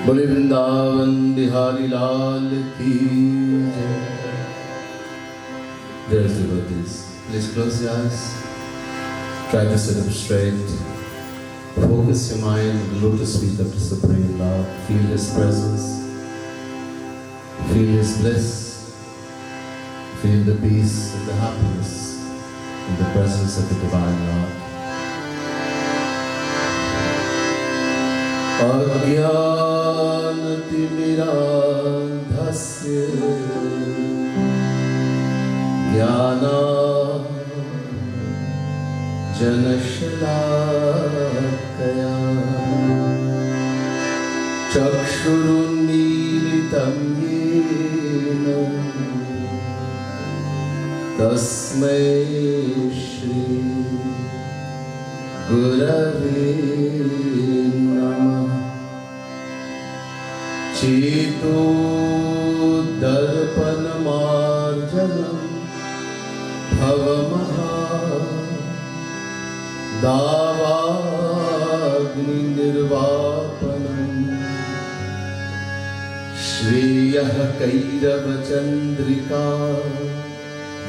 बोले वृंदावन बिहारी लाल की जय. Dear devotees, please close your eyes. Try to sit up straight. Focus your mind on the lotus feet of the Supreme Lord. Feel His presence. Feel His bliss. Feel the peace and the happiness in the presence of the Divine Lord. Ajnanatimirandhasya Jnana Janashalakaya Chakshurunmilitam Yena Tasmai Shri Gurave Namah. Cheto Darpanamarjanam Bhavamaha Davagni Nirvapanam Shriyah Kairava Chandrika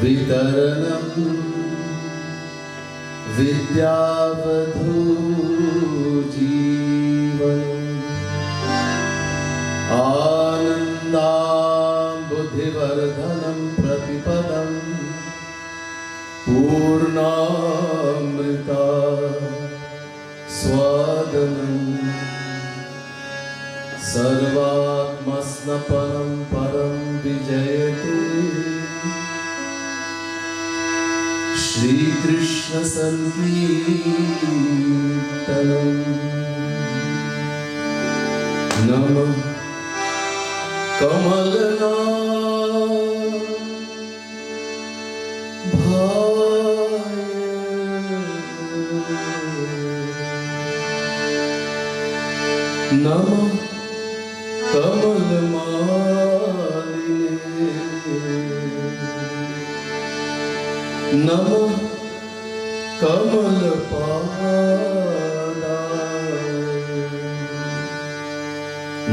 Vitaranam Vidyavadhu Jivanam Anandam Buddhivardhanam Pratipadam Purnamrita Swadanam Sarvatmasnapanam Param Vijayate Shri Krishna Sankirtanam Namah Kamalana Bhaya Namah Kamalamaline Namah Kamalapada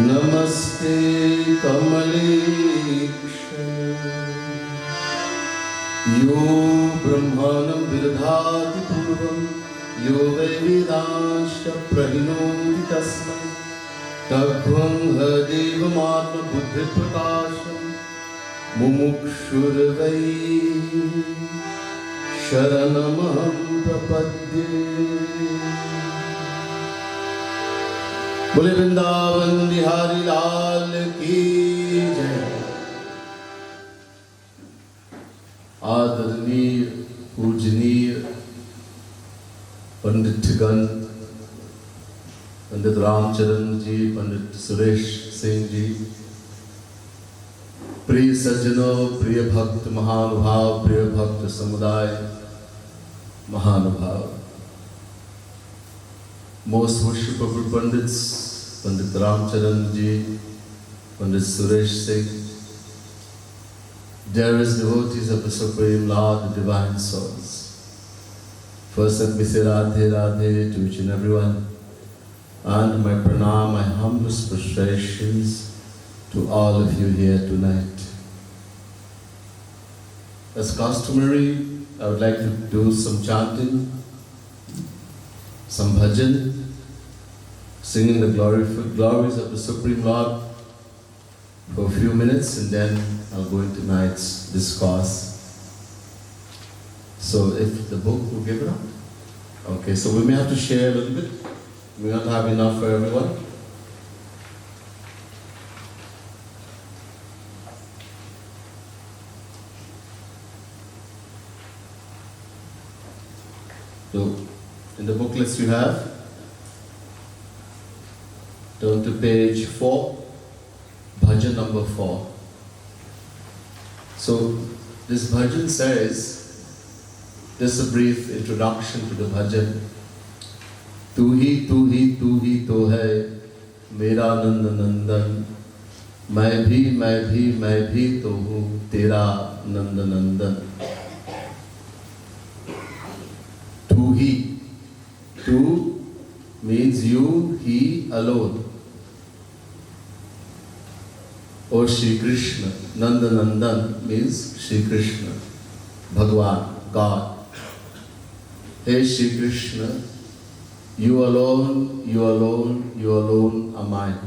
Namaste Kamaleksha Yo Brahmanam Virdhati Purvam Yo Vedansha Prahinoti Tasmai Tadvam Hadevam Atma Buddhi Prakasham Mumukshurvai Sharanamaham Prapadye. बोले वृंदावन बिहारी लाल की जय. आदरणीय पूजनीय पंडितगण, पंडित रामचरण जी, पंडित सुरेश सिंह जी, प्रिय सज्जनों, प्रिय भक्त महानुभाव, प्रिय भक्त समुदाय महानुभाव, most worshipable Pandits, Pandit Ramcharan ji, Pandit Suresh Singh, dearest devotees of the Supreme Lord, the Divine Souls. First let me say Radhe Radhe to each and everyone, and my pranam, my humblest prostrations to all of you here tonight. As customary, I would like to do some chanting, some bhajan, singing the glories of the Supreme Lord for a few minutes, and then I'll go into tonight's discourse. So if the book will give it up. Okay, so we may have to share a little bit. We don't have enough for everyone. So in the booklets you have, turn to page 4, bhajan number 4. So this bhajan says, just a brief introduction to the bhajan. Tu hi to hai, mera nand nandan, मैं भी तो हूँ तेरा नंद नंदन. Tu means you, he alone. O Shri Krishna. Nanda Nandan means Shri Krishna, Bhagwan, God. Hey Shri Krishna, you alone, you alone, you alone are mine.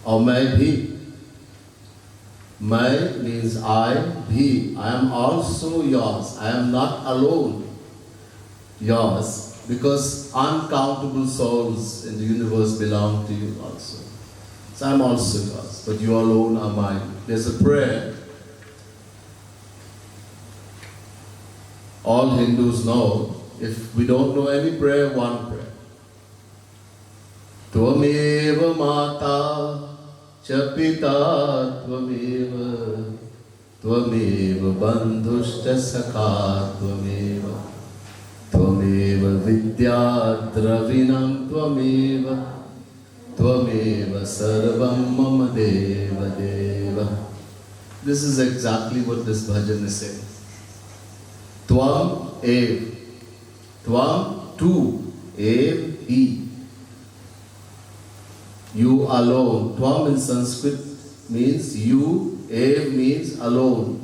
Or मैं भी. मैं means I, bhi. I am also yours. I am not alone yours, because uncountable souls in the universe belong to you also. So I am also yours, but you alone are mine. There's a prayer. All Hindus know, if we don't know any prayer, one prayer. Tvameva mata cha pita tvameva, tvameva bandhushcha sakha tvameva, tvameva vidya dravinam tvameva, tvameva sarvam mama deva deva. This is exactly what this bhajan is saying. Tvam ev. Tvam, tu, ev, he. You alone. Tvam in Sanskrit means you, ev means alone.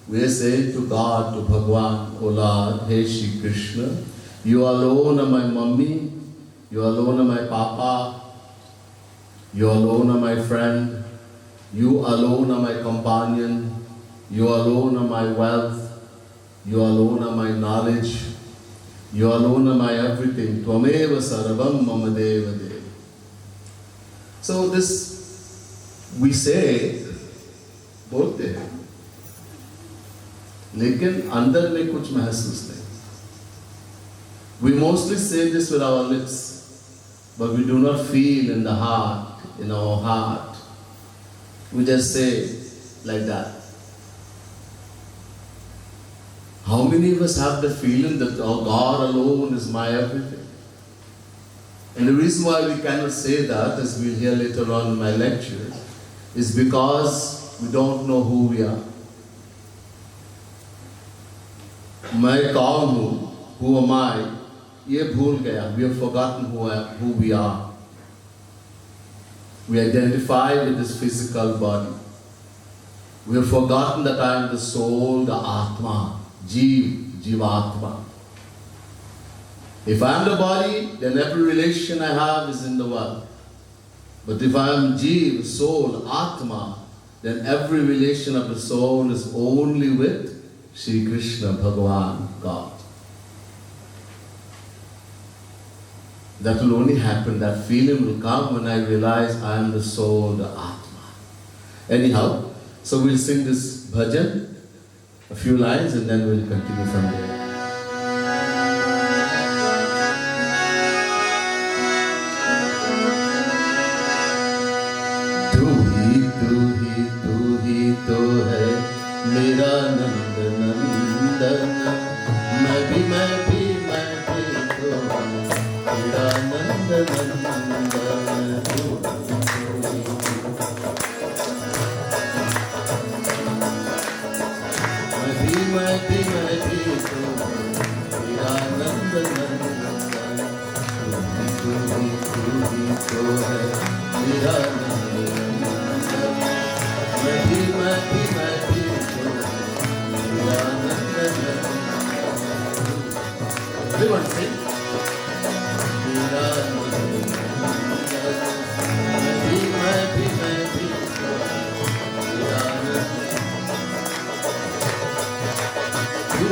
We are saying to God, to Bhagwan, O Lord, Hey Shri Krishna, you alone are my mummy, you alone are my papa, you alone are my friend, you alone are my companion, you alone are my wealth, you alone are my knowledge, you alone are my everything. Tvameva sarvam mama deva deva. So this we say, बोलते हैं, लेकिन अंदर में कुछ महसूस नहीं. We mostly say this with our lips, but we do not feel in the heart, in our heart. We just say like that. How many of us have the feeling that oh, God alone is my everything? And the reason why we cannot say that, as we'll hear later on in my lecture, is because we don't know who we are. मैं कौन हूँ? Who am I? ये भूल गया. We have forgotten who we are. We identify with this physical body. We have forgotten that I am the soul, the Atma, Jivatma. If I am the body, then every relation I have is in the world. But if I am Jiv, soul, Atma, then every relation of the soul is only with Shri Krishna, Bhagavan, God. That will only happen, that feeling will come when I realize I am the soul, the Atma. Anyhow, so we'll sing this bhajan, a few lines, and then we'll continue from there. तो है मेरा नंद नंदन, मैं भी तो मेरा नंद नंदन, मैं भी तो मेरा नंद नंदन, तू ही तो है मेरा नंद नंदन, मैं भी तो मेरा नंद नंदन. Everyone say, मेरा नंद नंदन, मैं भी तो मेरा नंद. तू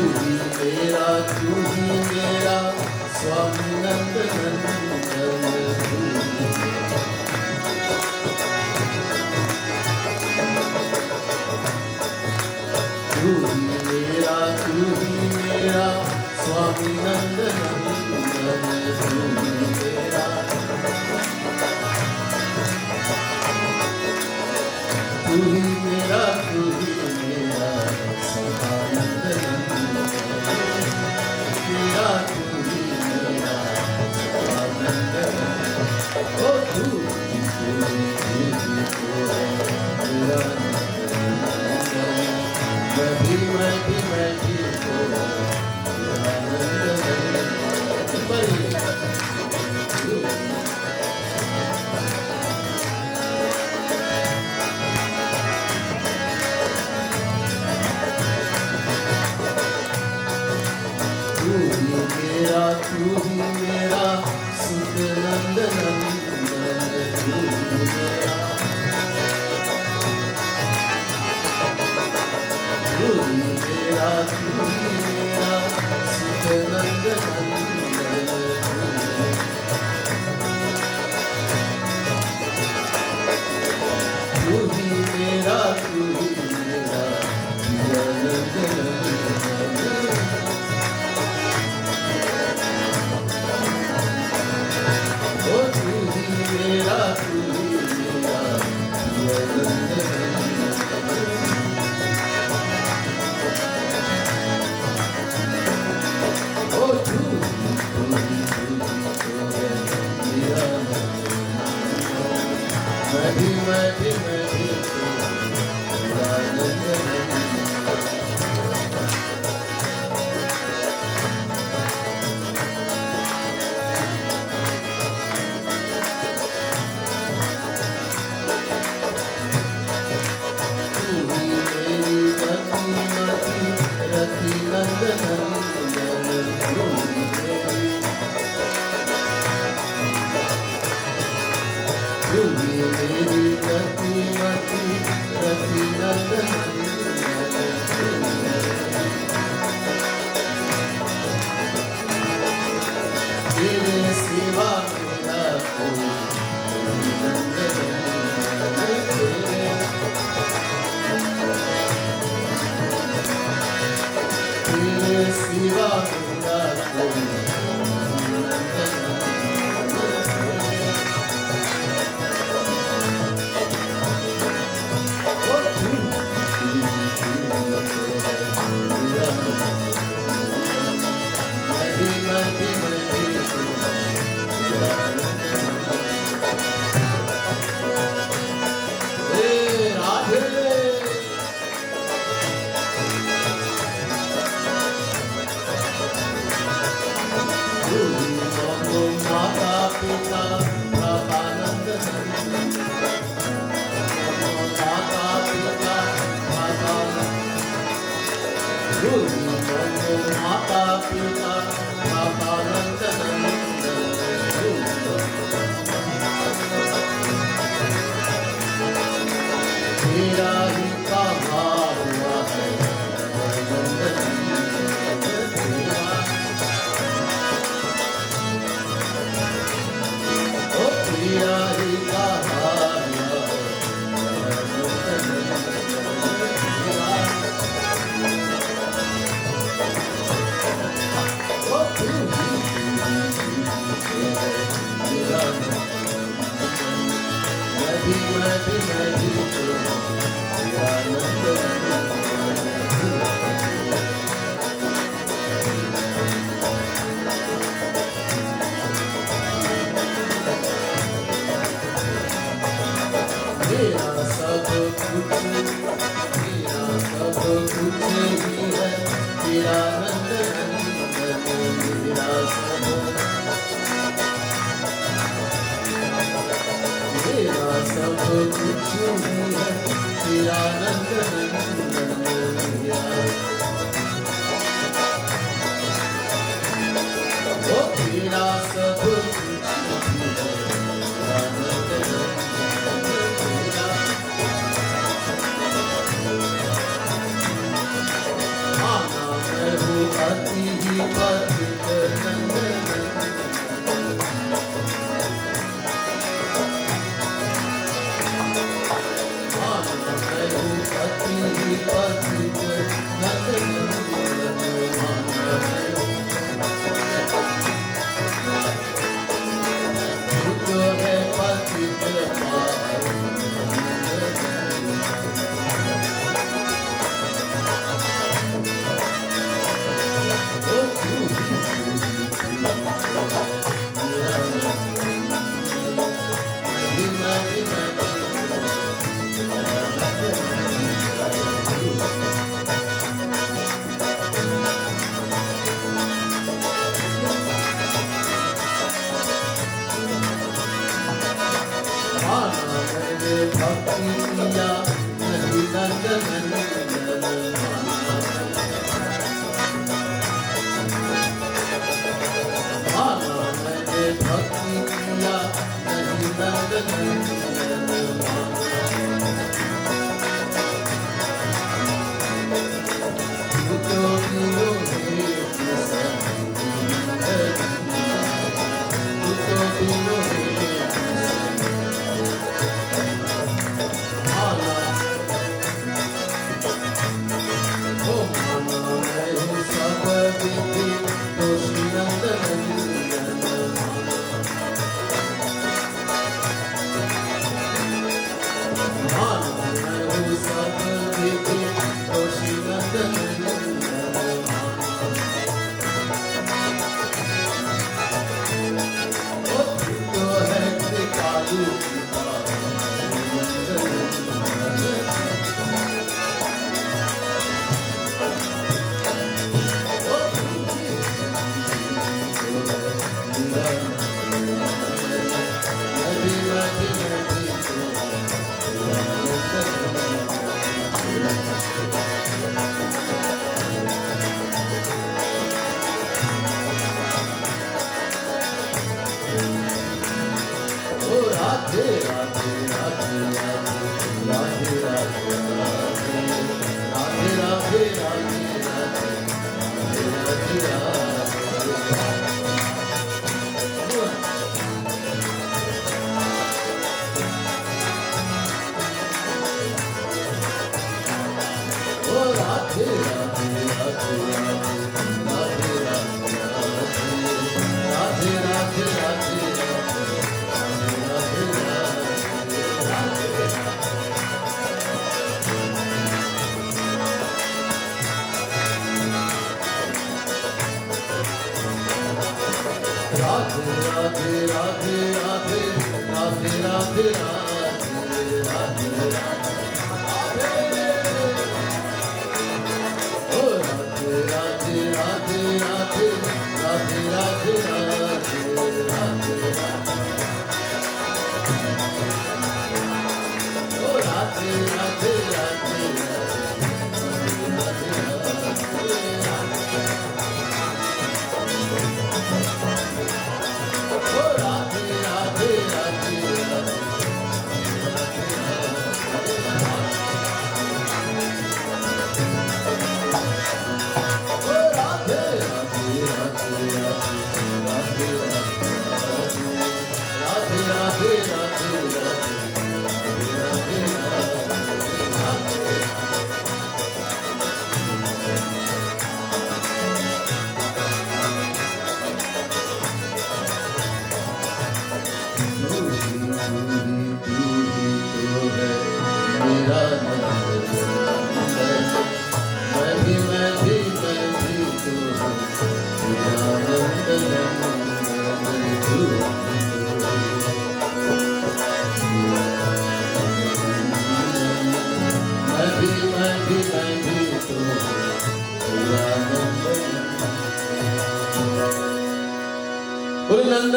ही मेरा स्वामी नंद नंदन, तू ही मेरा स्वामी नंद नंदन, तू ही मेरा सहानंद नंदन, मेरा तू ही मेरा सहानंद नंदन. ओ तू ही तो है मेरा नंदन, मैं भी तो मेरा नंदन. Pati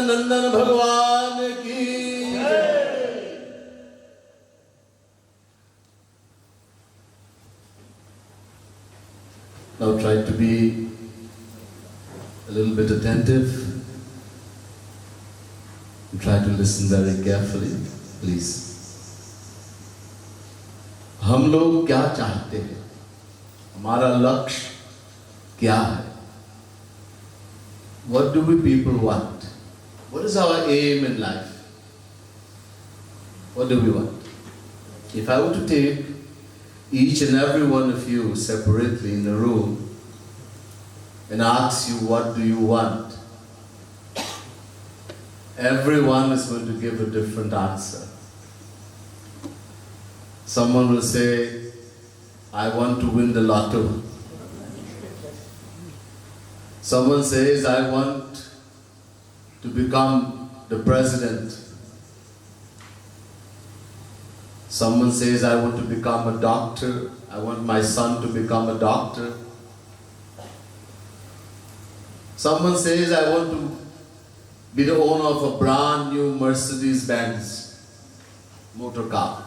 नंदन भगवान की Now try to be a little bit attentive and try to listen very carefully, please. हम लोग क्या चाहते हैं? हमारा लक्ष्य क्या है? What do we people want? What is our aim in life? What do we want? If I were to take each and every one of you separately in the room and ask you what do you want, everyone is going to give a different answer. Someone will say, I want to win the lotto. Someone says, I want to become the president. Someone says, I want to become a doctor. I want my son to become a doctor. Someone says, I want to be the owner of a brand new Mercedes-Benz motor car.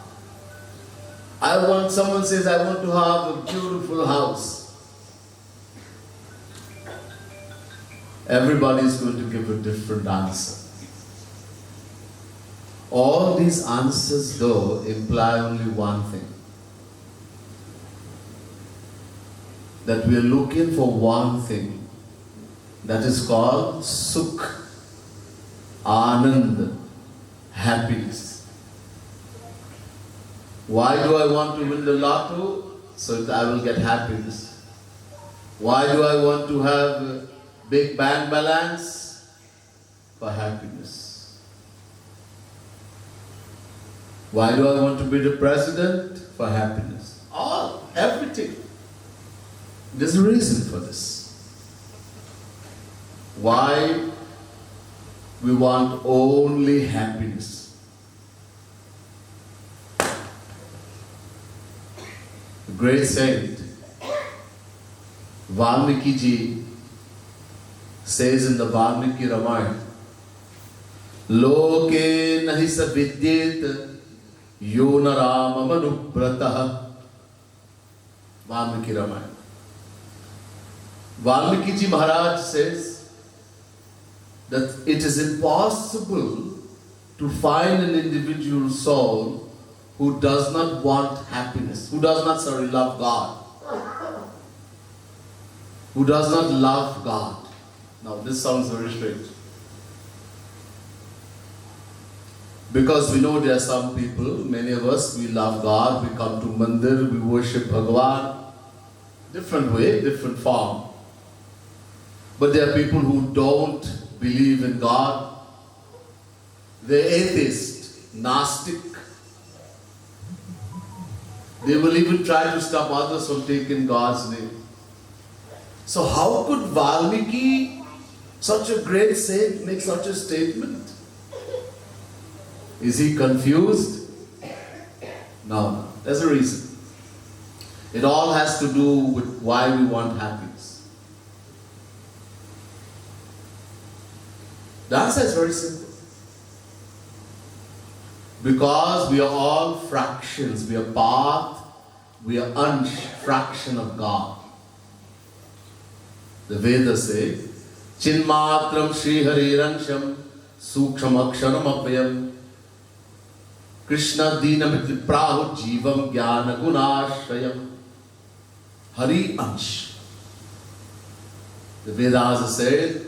Someone says, I want to have a beautiful house. Everybody is going to give a different answer. All these answers though imply only one thing. That we are looking for one thing. That is called Sukh, Anand, happiness. Why do I want to win the lotto? So that I will get happiness. Why do I want to have a big bank balance? For happiness. Why do I want to be the president? For happiness. Everything. There's a reason for this. Why we want only happiness? The great saint Valmiki ji says in the Valmiki Ramayana, Loke nahi sa vidyet yona ramamanubratah. Valmiki Ramayana. Valmiki ji Maharaj says that it is impossible to find an individual soul who does not want happiness, who does not love God, who does not love God. Now this sounds very strange. Because we know there are some people, many of us, we love God, we come to Mandir, we worship Bhagavan, different way, different form. But there are people who don't believe in God. They're atheist, Gnostic. They will even try to stop others from taking God's name. So how could Valmiki, such a great saint, make such a statement? Is he confused? No, there's a reason. It all has to do with why we want happiness. The answer is very simple. Because we are all fractions, we are part, we are ansh, fraction of God. The Vedas say, Chinmatram Shri Hariransham Suksham Aksharam Apayam Krishna Dinamiti Prahu Jivam Jnana Gunashrayam. Hari Ansh. The Vedas say,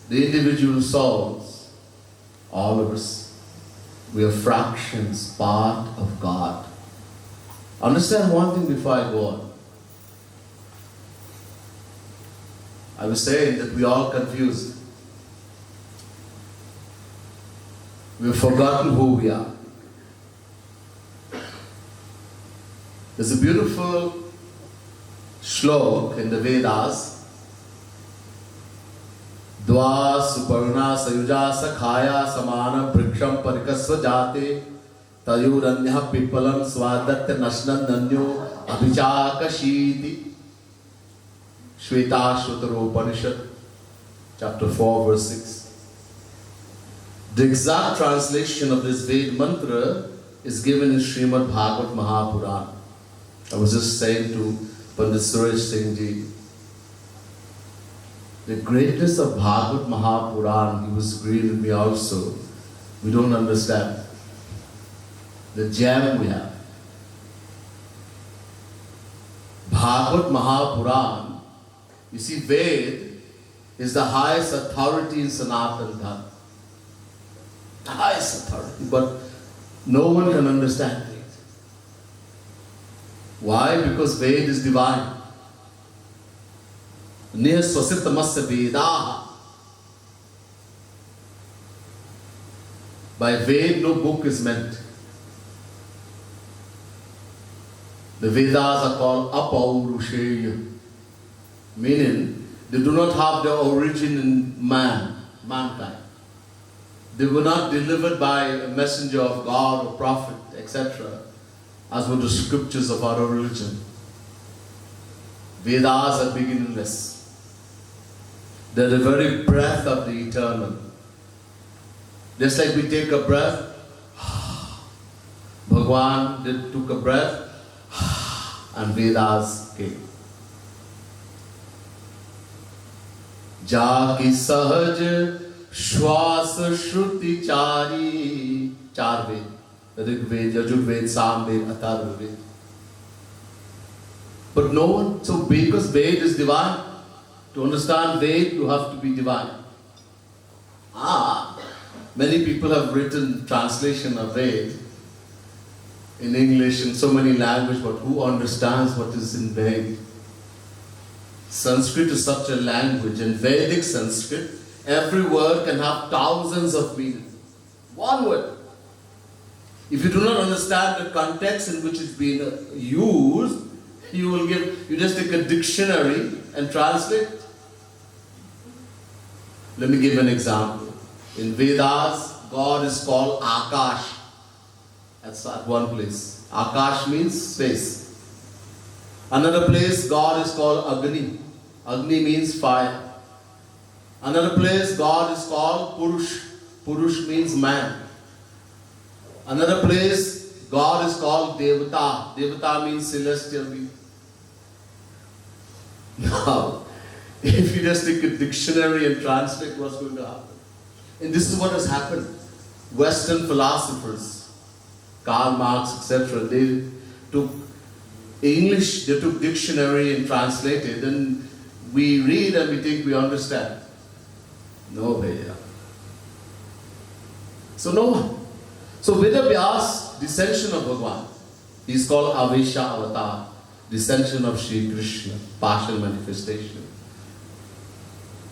the individual souls, all of us, we are fractions, part of God. Understand one thing before I go on. I was saying that we are all confused. We've forgotten who we are. There's a beautiful shlok in the Vedas. Dva suparna sayuja sakhaya samana briksham parikasva jate tayuranya pipalam swadatya nashnan nanyo abhichakashiti. Shvetashvatara Upanishad, chapter 4, verse 6. The exact translation of this Ved mantra is given in Srimad Bhagavad Mahapurana. I was just saying to Pandit Suresh Singh Ji, the greatness of Bhagavad Mahapurana, he was agreeing with me also. We don't understand the gem we have. Bhagavad Mahapurana, you see, Ved is the highest authority in Sanatana Dharma. The highest authority, but no one can understand it. Why? Because Ved is divine. Nihasvasitamasya Vedaha. By Ved, no book is meant. The Vedas are called Apaurusheya, meaning they do not have their origin in mankind. They were not delivered by a messenger of God or prophet, etc., as were the scriptures of our religion. Vedas are beginningless. They're the very breath of the eternal. Just like we take a breath, Bhagwan took a breath, and Vedas came. Jaki sahaj shwas shruti chari चार वेद, Rigveda, Yajurveda, Samaveda, Atharvaveda. But no one, so because Ved is divine, to understand Ved you have to be divine. Many people have written translation of Ved in English in so many languages, but who understands what is in Ved? Sanskrit is such a language, and Vedic Sanskrit, every word can have thousands of meanings. One word. If you do not understand the context in which it's being used, you just take a dictionary and translate. Let me give an example. In Vedas, God is called Akash. That's at one place. Akash means space. Another place, God is called Agni. Agni means fire. Another place, God is called Purush. Purush means man. Another place, God is called Devata. Devata means celestial being. Now, if you just take a dictionary and translate, what's going to happen? And this is what has happened. Western philosophers, Karl Marx, etc., they took English, they took dictionary and translated, and we read and we think we understand. No way. So no one. So Vedavyas, descension of Bhagavan, he is called Avesha Avatar, descension of Sri Krishna, partial manifestation.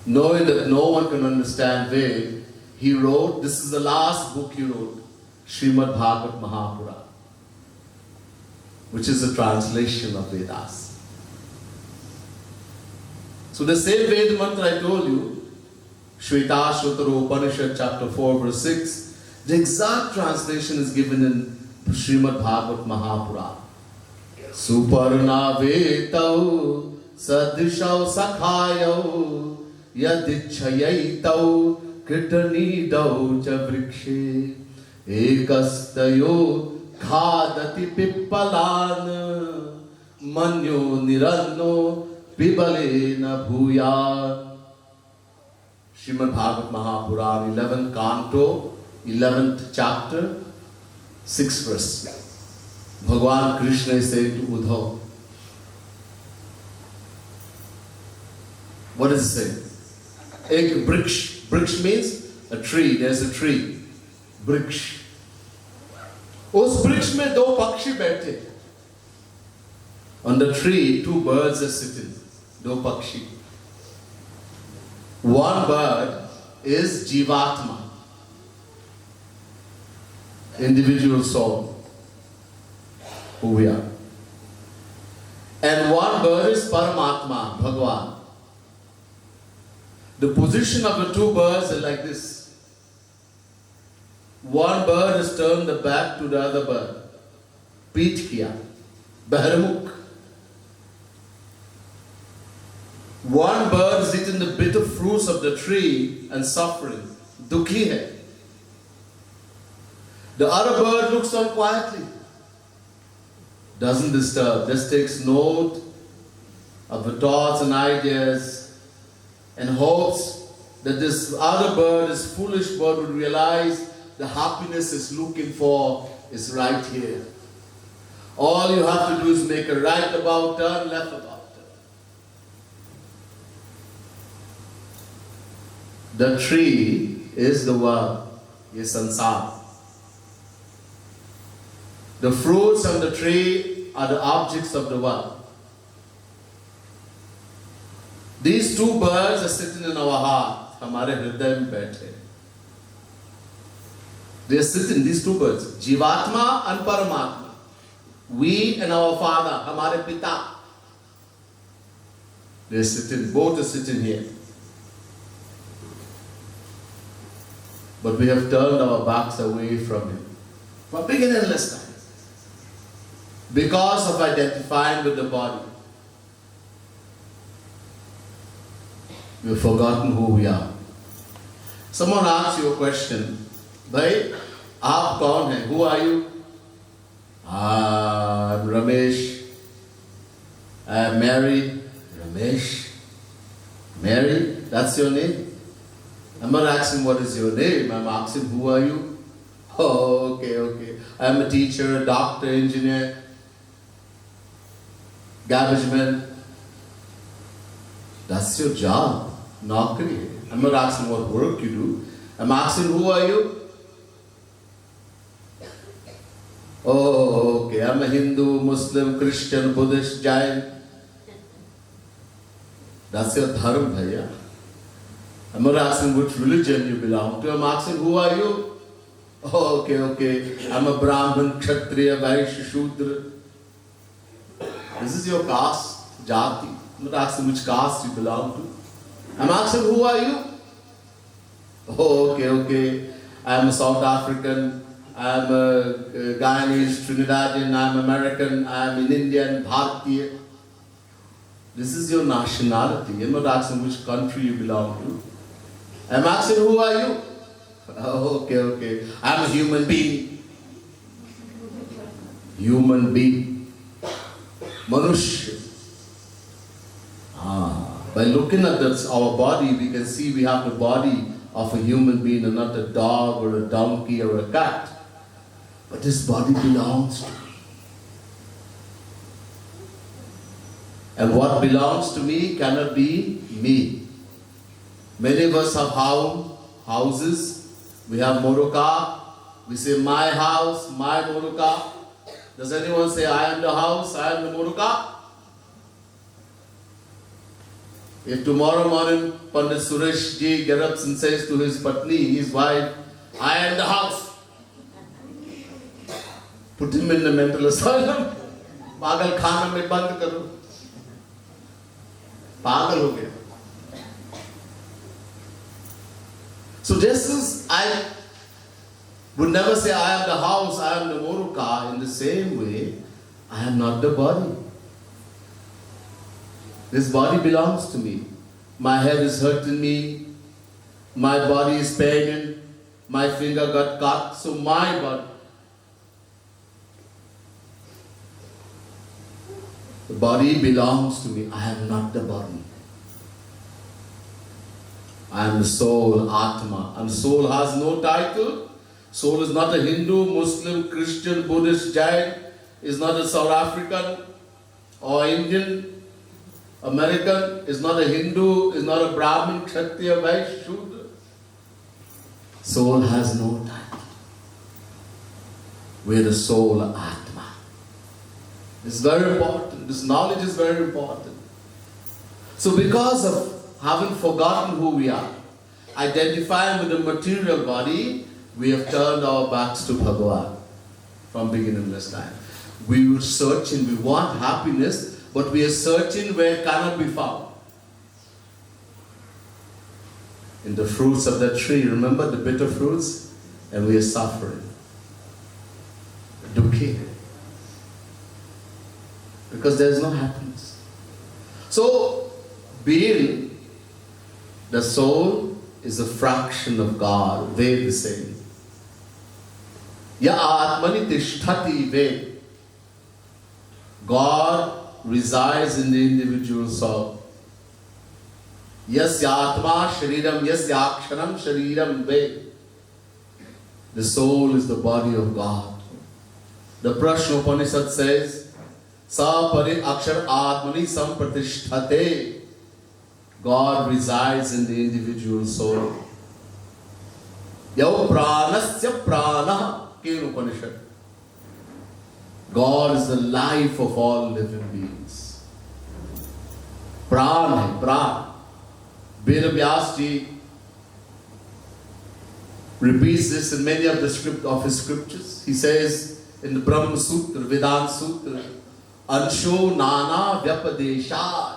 Knowing that no one can understand Ved, he wrote, this is the last book he wrote, Srimad Bhagavat Mahapurana, which is a translation of Vedas. So the same Ved mantra I told you, Shvetashvatara Upanishad chapter 4 verse 6, the exact translation is given in Srimad Bhagavat Mahapurana. Suparna vetau sadrishau sakhayau yadichayayitau kritanidau cha vrikshe ekastayo khadati pippalan manyo niranno pibalena bhuyat. Srimad Bhagavat Mahapurana, 11th canto, 11th chapter, 6th verse. Bhagavan Krishna is saying to Uddhav, what does it say? Ek briksh. Briksh means a tree. There's a tree. Briksh. Us briksh mein do pakshi baithe. On the tree, two birds are sitting. Do pakshi. One bird is Jivatma, individual soul, who we are. And one bird is Paramatma, Bhagavan. The position of the two birds is like this. One bird has turned the back to the other bird. Peet kiya, Baharmukh. One bird is eating the bitter fruits of the tree and suffering. Dukhi hai. The other bird looks on quietly. Doesn't disturb. Just takes note of the thoughts and ideas and hopes that this other bird, this foolish bird, would realize the happiness it's looking for is right here. All you have to do is make a right about turn, left about turn. The tree is the world, is sansar. The fruits of the tree are the objects of the world. These two birds are sitting in our heart. Hamare hriday mein baithe. They are sitting, these two birds, Jivatma and Paramatma. We and our Father, Hamare Pita. They are sitting, both are sitting here. But we have turned our backs away from Him for big and endless time. Because of identifying with the body, we have forgotten who we are. Someone asks you a question, Bhai, aap kaun hai? Who are you? I'm Ramesh. I'm married. Ramesh. Mary, that's your name? I'm not asking what is your name, I'm asking who are you? Oh, okay. I'm a teacher, doctor, engineer, garbage man. That's your job, naukri. I'm not asking what work you do. I'm asking, who are you? Oh, okay. I'm a Hindu, Muslim, Christian, Buddhist, Jain. That's your dharma, bhaiya. I'm not asking which religion you belong to. I'm asking, who are you? Oh, okay. I'm a Brahmin, Kshatriya, Vaishya, Shudra. This is your caste, jati. I'm not asking which caste you belong to. I'm asking, who are you? Oh, okay. I'm a South African. I'm a Guyanese, Trinidadian. I'm American. I'm an Indian, Bharatiya. This is your nationality. I'm not asking which country you belong to. I'm asking, who are you? Oh, okay. I'm a human being. Human being. Manushya. By looking at our body, we can see we have the body of a human being and not a dog or a donkey or a cat. But this body belongs to me. And what belongs to me cannot be me. Many of us have houses. We have motorcar. We say, my house, my motorcar. Does anyone say, I am the house, I am the motorcar? If tomorrow morning Pandit Suresh ji gets up and says to his patni, his wife, I am the house, put him in the mental asylum. Pagal khana mein band karo. Pagal ho gaya. So just as I would never say I am the house, I am the motor car, in the same way, I am not the body. This body belongs to me. My head is hurting me. My body is paining. My finger got cut. So my body. The body belongs to me. I am not the body. I am the soul, Atma. And soul has no title. Soul is not a Hindu, Muslim, Christian, Buddhist, Jain. Is not a South African or Indian, American. Is not a Hindu. Is not a Brahmin, Kshatriya, Vaishya, Shudra. Soul has no title. We are the soul, Atma. It's very important. This knowledge is very important. So because of having forgotten who we are, identifying with the material body, we have turned our backs to Bhagavan from beginningless time. We were searching, we want happiness, but we are searching where it cannot be found. In the fruits of that tree, remember the bitter fruits? And we are suffering. Dukhi. Because there is no happiness. So, being the soul is a fraction of God. Ved is saying. Ya atmani tishtati ved. God resides in the individual soul. Yasya atma shariram yasya aksharam shariram ved. The soul is the body of God. The Prashna Upanishad says, Sa pari akshar atmani sampratishthate. God resides in the individual soul. Yau pranasya prana Ken Upanishad. God is the life of all living beings. Pran hai, pran. Ved Vyas ji repeats this in many of his scriptures. He says in the Brahma Sutra, Vedanta Sutra, Ansho Nana Vyapadeshat.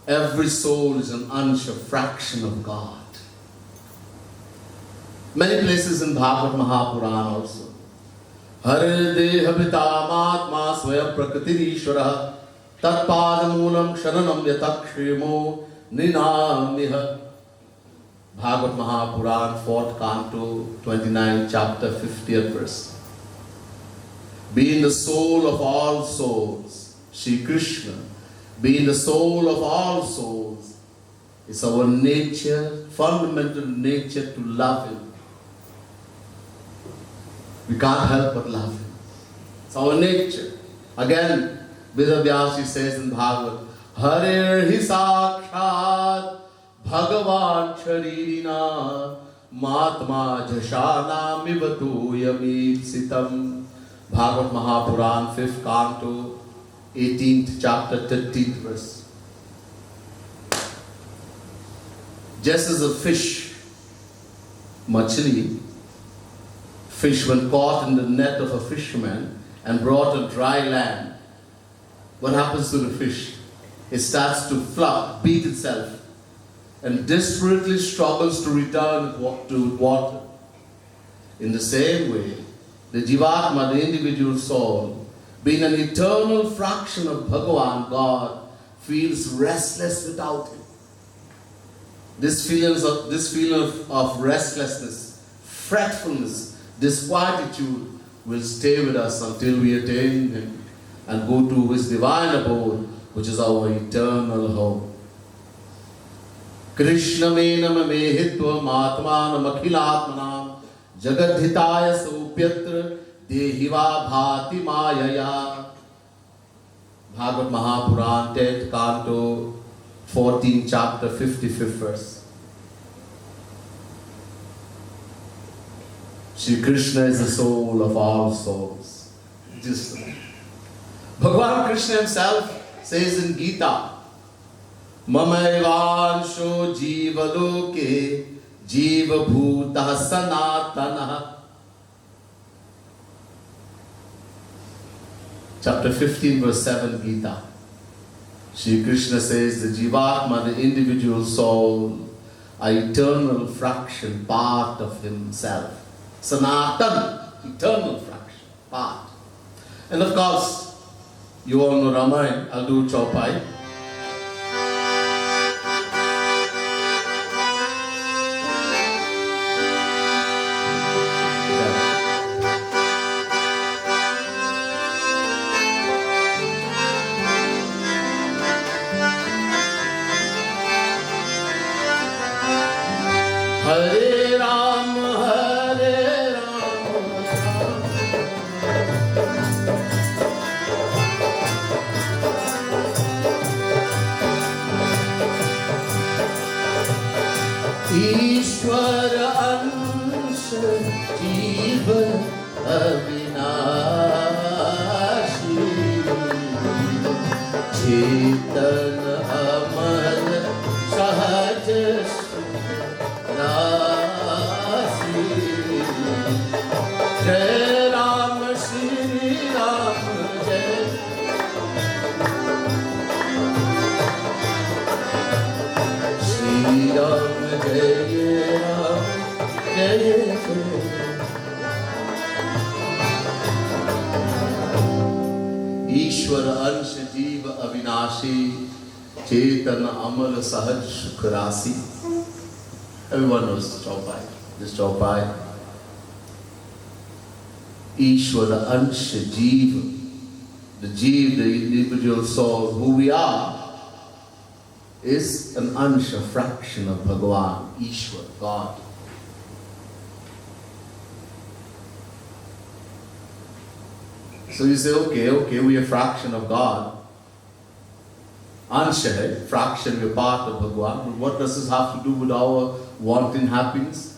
Every soul is an ansha, fraction of God. Many places in Bhagavad Mahapuran also. Hare deha vitamatma swayam prakritirishvara tatpadamulam sharanam yatakshemo ninamniha. Bhagavad Mahapuran, 4th Canto, 29th chapter, 50th verse. Being the soul of all souls, Shri Krishna, being the soul of all souls, it's our nature, fundamental nature to love Him. We can't help but love him. It's our nature. Again, Vedavyasi says in Bhagavad, Harer hi sakshat Bhagavan sharirina Matma jashana mivatu yamipsitam. Bhagavad Mahapuran, 5th canto, 18th chapter, 13th verse. Just as a fish, machli, fish when caught in the net of a fisherman and brought to dry land, what happens to the fish? It starts to flop, beat itself, and desperately struggles to return to water. In the same way, the Jivatma, the individual soul, being an eternal fraction of Bhagavan, God, feels restless without him. This feeling of restlessness, fretfulness, disquietude will stay with us until we attain him and go to his divine abode, which is our eternal home. Krishna menam mehitva matmanam akhilatmanam jagadhitaya saupyatra dehiva bhati mayaya. Bhagavad Mahapuran, 10th canto, 14th chapter, 55th verse. Shri Krishna is the soul of all souls. Just Bhagavan Krishna himself says in Gita, Mamaivansho jiva loke jiva bhutah sanatana. Chapter 15 verse 7 Gita. Shri Krishna says the Jivatma, the individual soul, are eternal fraction, part of himself. Sanatan, eternal fraction, part. And of course, you all know Ramayana. I'll do Chaupai. Hare Ram, Hare Ram, Ishwar Ansh Jiva Avinashi Chetan Amal Sahaj Rasi. Jai Ram, Shri Ram, Jai. Shri Ram, Jai Ram, Jai Jai. Ishwar Ansh Jiva Avinashi Chetan Amal Sahaj Sukh Rasi. Everyone knows the Chaupai. This Chaupai. Ishwara Ansha Jiva. The Jiva, the individual soul, who we are, is an Ansha, fraction of Bhagavan, Ishwar, God. So you say, okay, we are a fraction of God. Ansha hai, fraction, we're part of Bhagavan. But what does this have to do with our wanting happiness?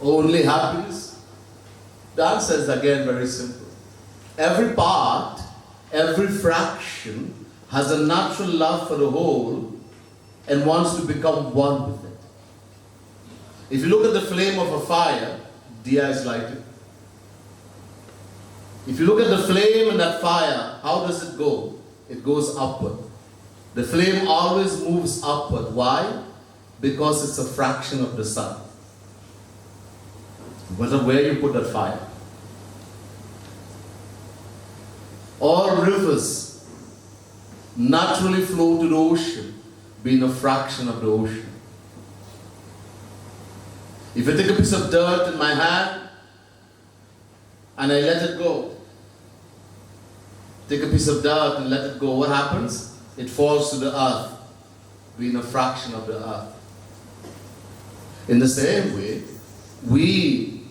Only happiness? The answer is again very simple. Every part, every fraction has a natural love for the whole and wants to become one with it. If you look at the flame of a fire, diya is lighted. If you look at the flame in that fire, how does it go? It goes upward. The flame always moves upward. Why? Because it's a fraction of the sun. No matter where you put that fire. All rivers naturally flow to the ocean, being a fraction of the ocean. If I take a piece of dirt in my hand and I let it go, take a piece of dirt and let it go, what happens? It falls to the earth, being a fraction of the earth. In the same way, we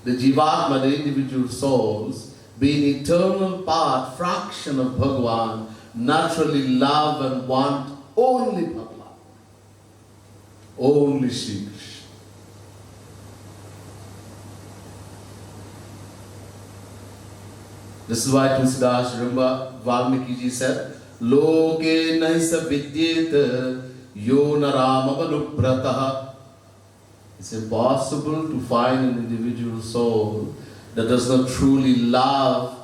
the Jivatma, the individual souls, being eternal part, fraction of Bhagavan, naturally love and want only Bhagavan, only Shri Krishna. This is why Tulsidas, remember, Valmiki ji said, Loke naisa vidyet yo naramavanuprataha. It's impossible to find an individual soul that does not truly love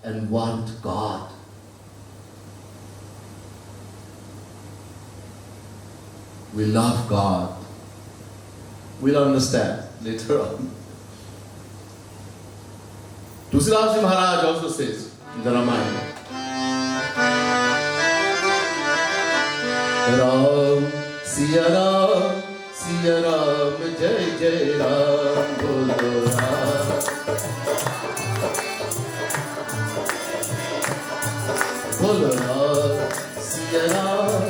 and want God. We love God. We'll understand later on. Tulsidas Maharaj also says in the Ramayana, Ram, Siya Ram, Siya Ram, Jai Jai Ram, Bolo Ram. Bolo Ram, Siya Ram,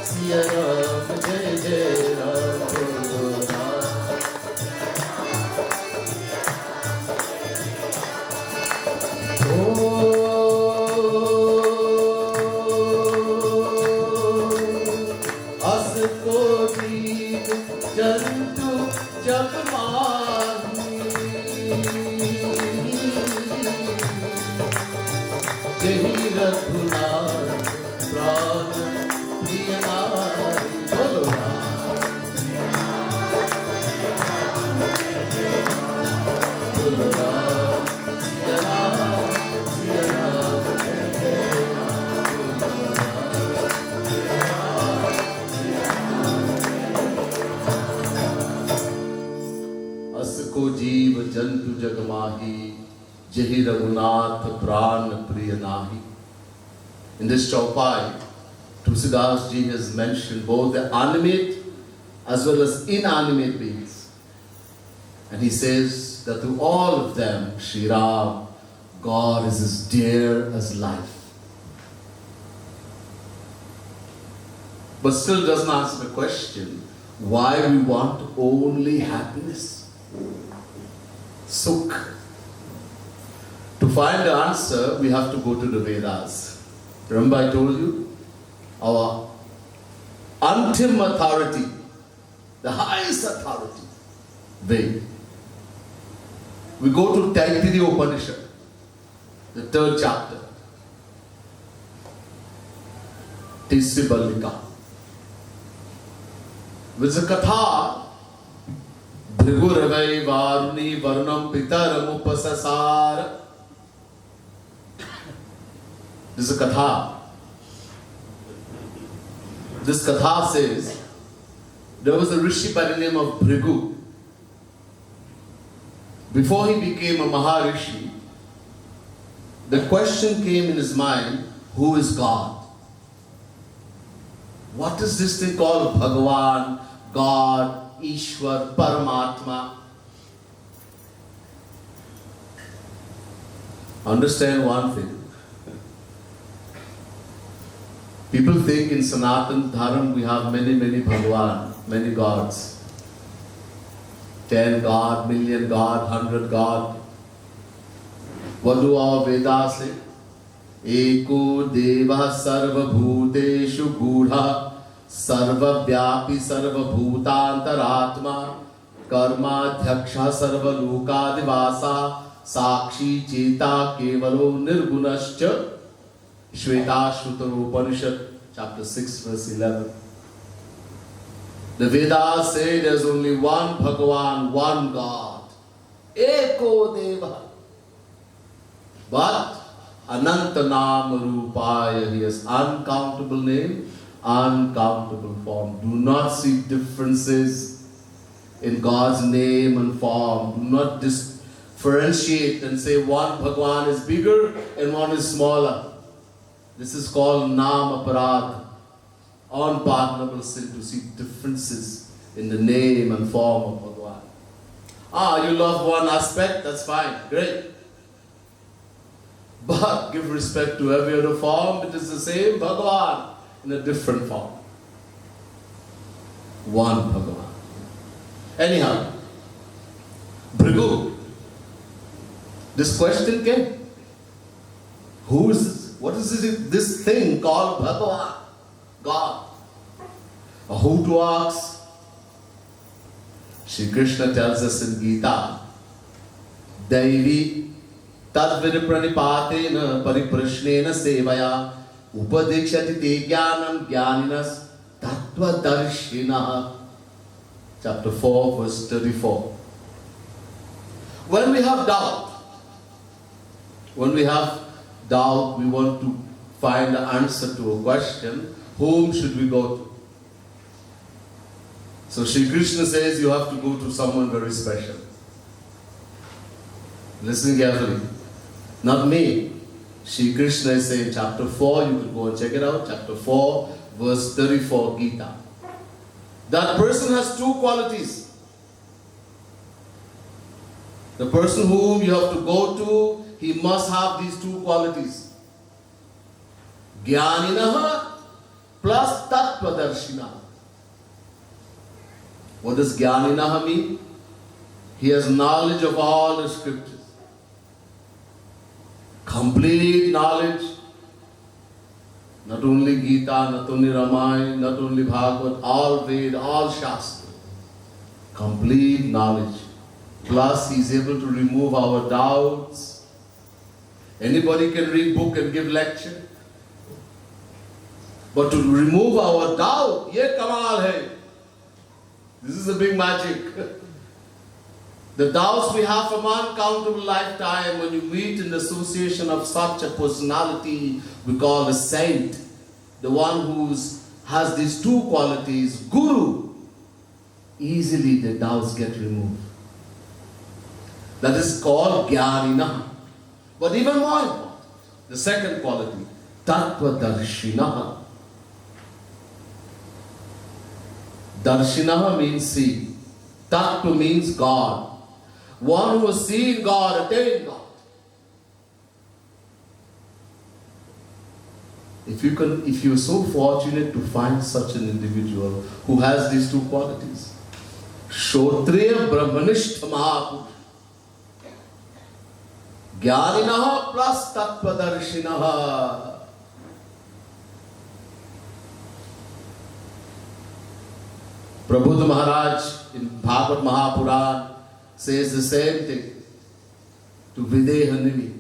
Siya Ram, Jai Jai Ram, Bolo Ram. जीव जंतु जग माही जहि रघुनाथ प्राण प्रिय नाही. In this chaupai, Tulsidas ji has mentioned both the animate as well as inanimate beings. And he says that to all of them, Shri Ram, God is as dear as life. But still doesn't answer the question, why we want only happiness. Sukh. To find the answer, we have to go to the Vedas. Remember I told you, our ultimate authority, the highest authority, Veda. We go to Taittiriya Upanishad, the 3rd chapter, Tisiballika. With the Katha, Bhriguravai Varuni Varnam Pitaram Upasasara. This is a Katha. This Katha says, there was a Rishi by the name of Bhrigu. Before he became a Maharishi, the question came in his mind, who is God? What is this thing called Bhagavan, God, Ishwar, Paramatma? Understand one thing. People think in Sanatan Dharam we have many Bhagavan, many gods. 10 God, million God, 100 God. What do our Vedas say? Eko Deva Sarva Bhuteshu Gudha Sarva Vyapi Sarva Bhutantaratma Karma Dhyaksha Sarva Lokadivasa Sakshi Cheta Kevalo Nirgunascha. Shvetashvatara Upanishad, chapter 6, verse 11. The Vedas say there's only one Bhagavan, one God. Eko Deva. But Ananta Nama Rupaya, he has uncountable name, uncountable form. Do not see differences in God's name and form. Do not differentiate and say one Bhagavan is bigger and one is smaller. This is called Nam Aparad, unpardonable sin, to see differences in the name and form of Bhagavan. You love one aspect, that's fine, great. But give respect to every other form, it is the same Bhagavan in a different form. One Bhagavan. Anyhow, Bhrigu, This question came. Who is this? What is this thing called Bhagavan? God. Who to ask? Shri Krishna tells us in Gita, Daivi tadvirpranipatena pariprashnena sevaya upadikshati te jnanam jnaninas tattvadarshinaha. Chapter 4, verse 34. When we have doubt, we want to find the answer to a question, whom should we go to? So Shri Krishna says you have to go to someone very special. Listen carefully. Not me. Shri Krishna is saying chapter 4, you can go and check it out, chapter 4, verse 34, Gita. That person has two qualities. The person whom you have to go to, he must have these two qualities. Jnaninaha plus tattvadarshinaha. What does Jnaninaha mean? He has knowledge of all the scriptures. Complete knowledge. Not only Gita, not only Ramayana, not only Bhagavad, all Veda, all Shastra. Complete knowledge. Plus, he is able to remove our doubts. Anybody can read book and give lecture. But to remove our doubt, ye kamal hai. This is a big magic. The doubts we have from uncountable lifetime, when you meet in the association of such a personality we call a saint, the one who has these two qualities, Guru, easily the doubts get removed. That is called Jnaninaha. But even more important, the second quality, Tattvadarshinaha. Darshinaha means see. Tattva means God. One who has seen God, attained God. If you are so fortunate to find such an individual who has these two qualities, Shotriya Brahmanishta Mahapurush, Jnaninaha plus Tattvadarshinaha. Prabhupada Maharaj in Bhagavad Mahapuran says the same thing to Videhanini.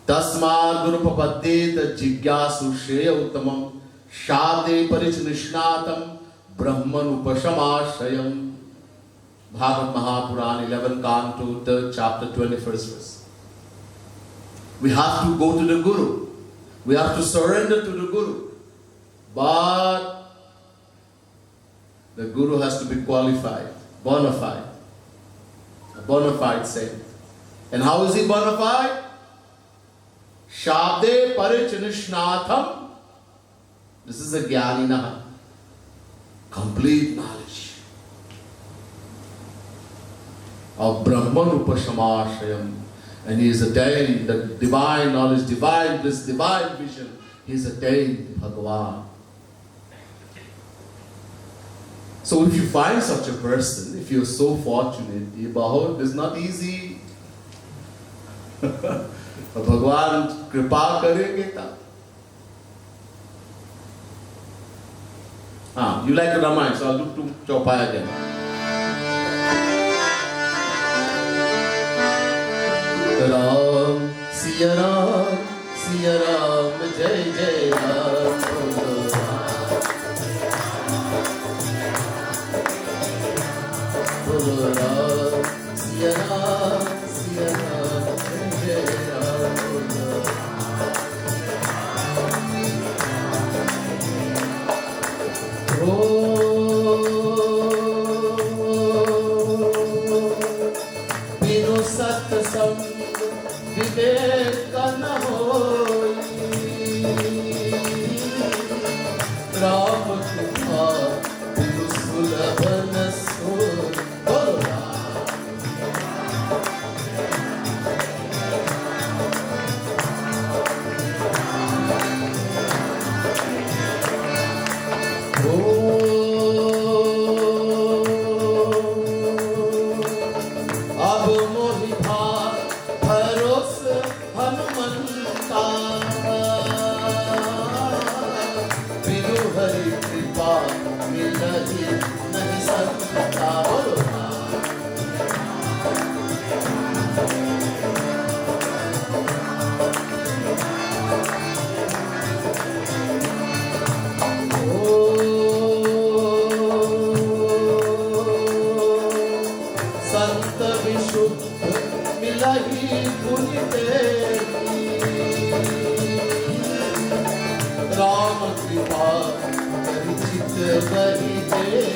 Tasmad Guru Papadeta Jigyasu Shreya Uttamam Shade Parichnishnatam Brahman Upashamashayam. Bhagavad Mahapuran, 11 Canto, 3rd chapter, 21st verse. We have to go to the Guru. We have to surrender to the Guru. But the Guru has to be qualified, bona fide. A bona fide saint. And how is he bona fide? Shabde Parichanishnatham. This is a Jnaninaha. Complete knowledge of Brahman Upashamashayam. And he is attained the divine knowledge, divine bliss, divine vision. He is attained Bhagavan. So if you find such a person, if you are so fortunate, it is not easy. Bhagavan kripa karenge ta. You like Ramayana, so I'll do 2 chaupai again. Ram, Siya Ram, Jai Jai Ram. Ram, Siya Ram, Jai Jai Ram. Bino Satsang Viveka na hoy, Ram Kripa Bino Sulabha na soy. Ab mohi bhav वही धुन तेरी, राम कृपा करी चित वही तेरी।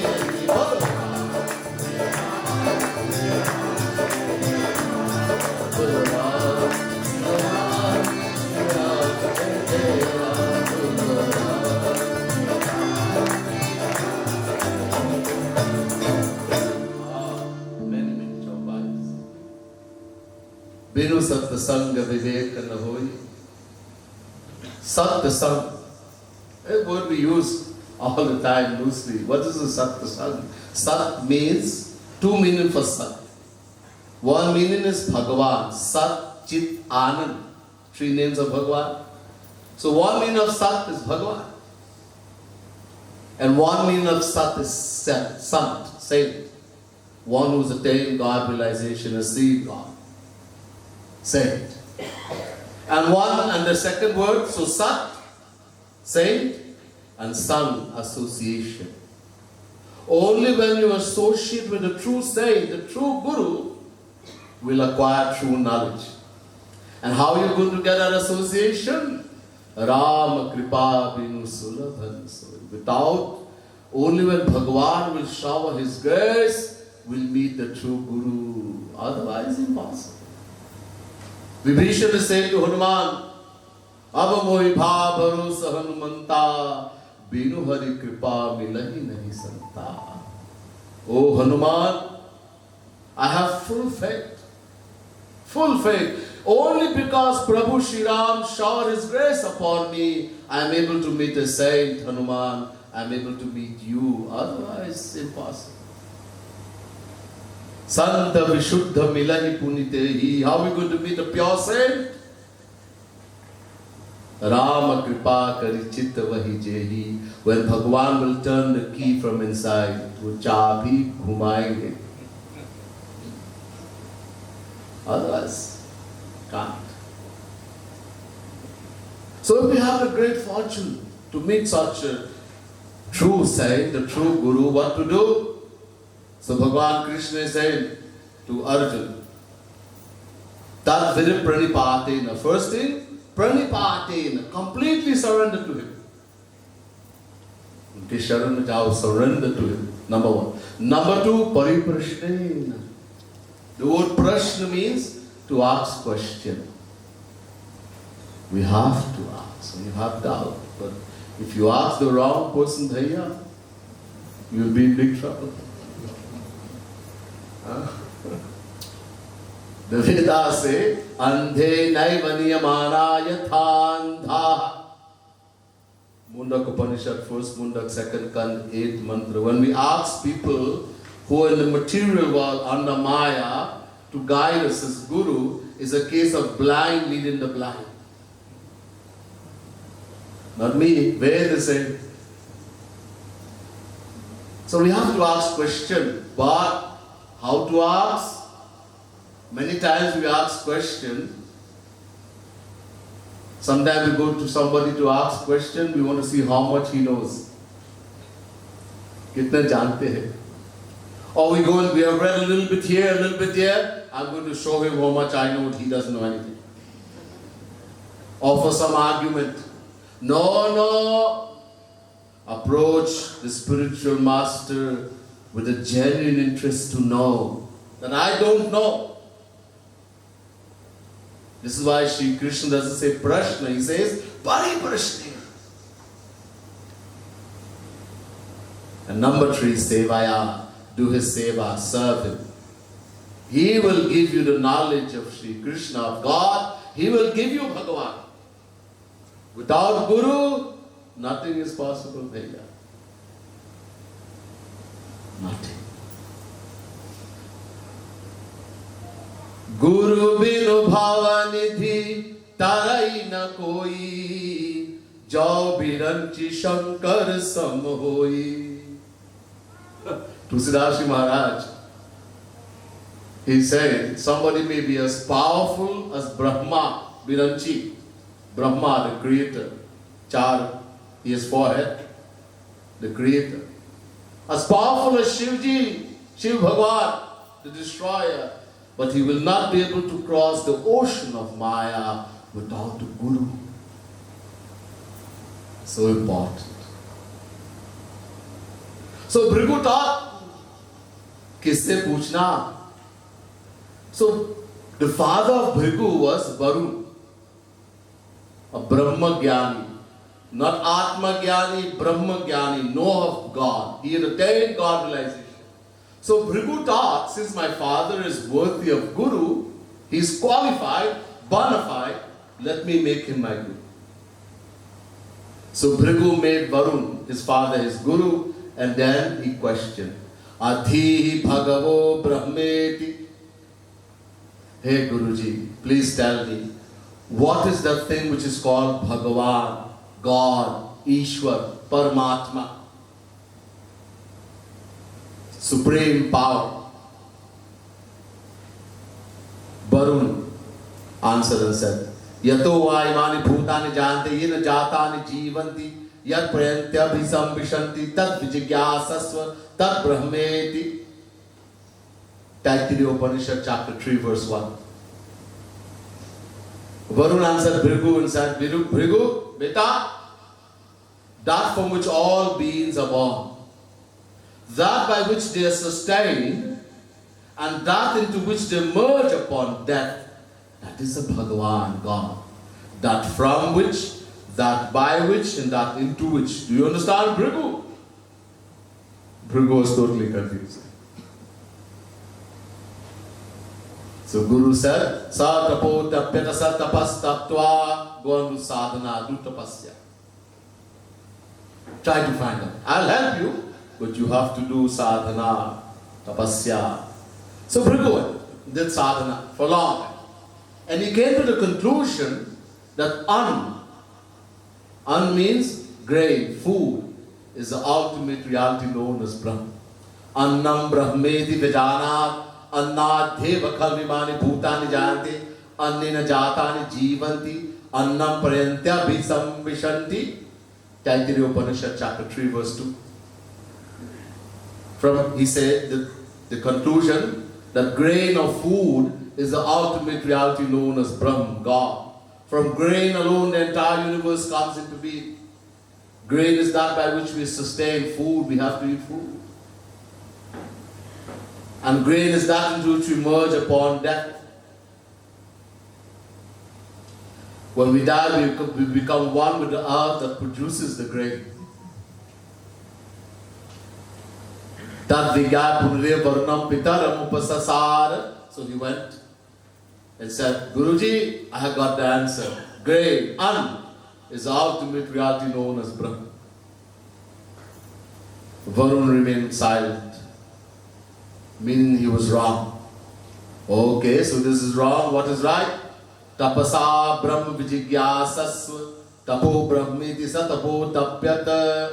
बिनु सत्संग विवेक न होई। Satsang, a word we use all the time loosely. What is a satsang? Sat means two meanings for sat. One meaning is Bhagavan, Sat, Chit, Anand, three names of Bhagavan. So one meaning of Sat is Bhagavan, and one meaning of Sat is Sant, saint, one who's attained God realization, a seed God. Saint. And the second word, so Sat, saint, and San, association. Only when you associate with the true saint, the true Guru, will acquire true knowledge. And how are you going to get that association? Ram Kripa Binu Sulabhan. Without, only when Bhagavan will shower his grace, will meet the true Guru. Otherwise, impossible. Vibhishan is saying to Hanuman, Aba moi bha bharosa Hanumanta, Binu Hari Kripa milahi nahi santa. Oh Hanuman, I have full faith. Full faith. Only because Prabhu Shri Ram showered his grace upon me, I am able to meet a saint, Hanuman. I am able to meet you. Otherwise, impossible. Santa Vishuddha Milahi Punitehi. How are we going to meet a pure saint? Rama Kripa Kari Chitta Vahi Jehi. When Bhagavan will turn the key from inside, wo chabi ghumayenge. Otherwise, can't. So if we have the great fortune to meet such a true saint, the true Guru, what to do? So Bhagavan Krishna is saying to Arjuna, Tad Viri Pranipatena. First thing, Pranipatena, completely surrender to him. Unke sharan mein jao, surrender to him. Number one. Number two, Pariprashnena. The word prashna means to ask question. We have to ask. You have doubt. But if you ask the wrong person, bhaiya, you will be in big trouble. The Vedas say, Andhe naiva niyamana yathandha. Mundak Upanishad, first Mundak, second Kand, 8th mantra. When we ask people who are in the material world under Maya to guide us as Guru, is a case of blind leading the blind. Not me, where they say. So we have to ask question, but how to ask? Many times we ask question. Sometimes we go to somebody to ask question, we want to see how much he knows. Kitna jante hai. Or we go and we have read a little bit here, a little bit there. I'm going to show him how much I know, he doesn't know anything. Or for some argument. No. Approach the spiritual master with a genuine interest to know that I don't know. This is why Sri Krishna doesn't say prashna, he says pariprashna. And number three, sevaya, do his seva, serve him. He will give you the knowledge of Sri Krishna, of God. He will give you Bhagavan. Without Guru, nothing is possible, bhaiya. Nothing. Guru binu bhavanidhi tarai na koi, jau biranchi shankar sam hoi. Tulsidas Maharaj, he said, somebody may be as powerful as Brahma, Biranchi, Brahma, the creator, Char, he has forehead, the creator. As powerful as Shivji, Shiv Bhagwan, the destroyer, but he will not be able to cross the ocean of Maya without the Guru. So important. So Bhrigu taught, kisse puchna? So the father of Bhrigu was Varun, a Brahma Jnani. Not Atma Jnani, Brahma Jnani, know of God. He had attained God realization. So Bhrigu taught, since my father is worthy of Guru, he is qualified, bona fide, let me make him my Guru. So Bhrigu made Varun, his father, his Guru, and then he questioned, Adhihi Bhagavo Brahmeti. Hey Guruji, please tell me, what is that thing which is called Bhagavan, God, Ishwar, Paramatma, supreme power? Varun answered and said, Yato va imani bhutani jante yena jatani jivanti yat prayantya bhisam vishanti tat vijigyasasva tat brahmeti. Taittiriya Upanishad chapter 3 verse 1. Varun answered Bhrigu and said, Bhrigu, beta, that from which all beings are born, that by which they are sustained, and that into which they merge upon death, that is the Bhagavan, God. That from which, that by which, and that into which. Do you understand, Bhrigu? Bhrigu was totally confused. So Guru said, Sa tapo tapyata sa tapas taptva gonu sadhana du tapasya. Try to find out. I'll help you, but you have to do sadhana, tapasya. So Bhrigu did sadhana for long. And he came to the conclusion that an means grain, food, is the ultimate reality known as Brahma. Annam brahmeti vijanat. Annadheva khalvimani bhutani janti annena jatani jivanti annam prayantya bhisam vishanti. Taittiriya Upanishad chapter 3 verse 2. From, he said, the conclusion that grain of food is the ultimate reality known as Brahman, God. From grain alone the entire universe comes into being. Grain is that by which we sustain food, we have to eat food. And grain is that into which we merge upon death. When we die, we become one with the earth that produces the grain. Tad vigya punre varnam pitaram upasasara. So he went and said, Guruji, I have got the answer. Grain, An, is the ultimate reality known as Brahma. Varun remained silent, meaning he was wrong. Okay, so this is wrong. What is right? Tapasa Brahma Vijigyasasva Tapo Brahmiti Satapo Tapyata.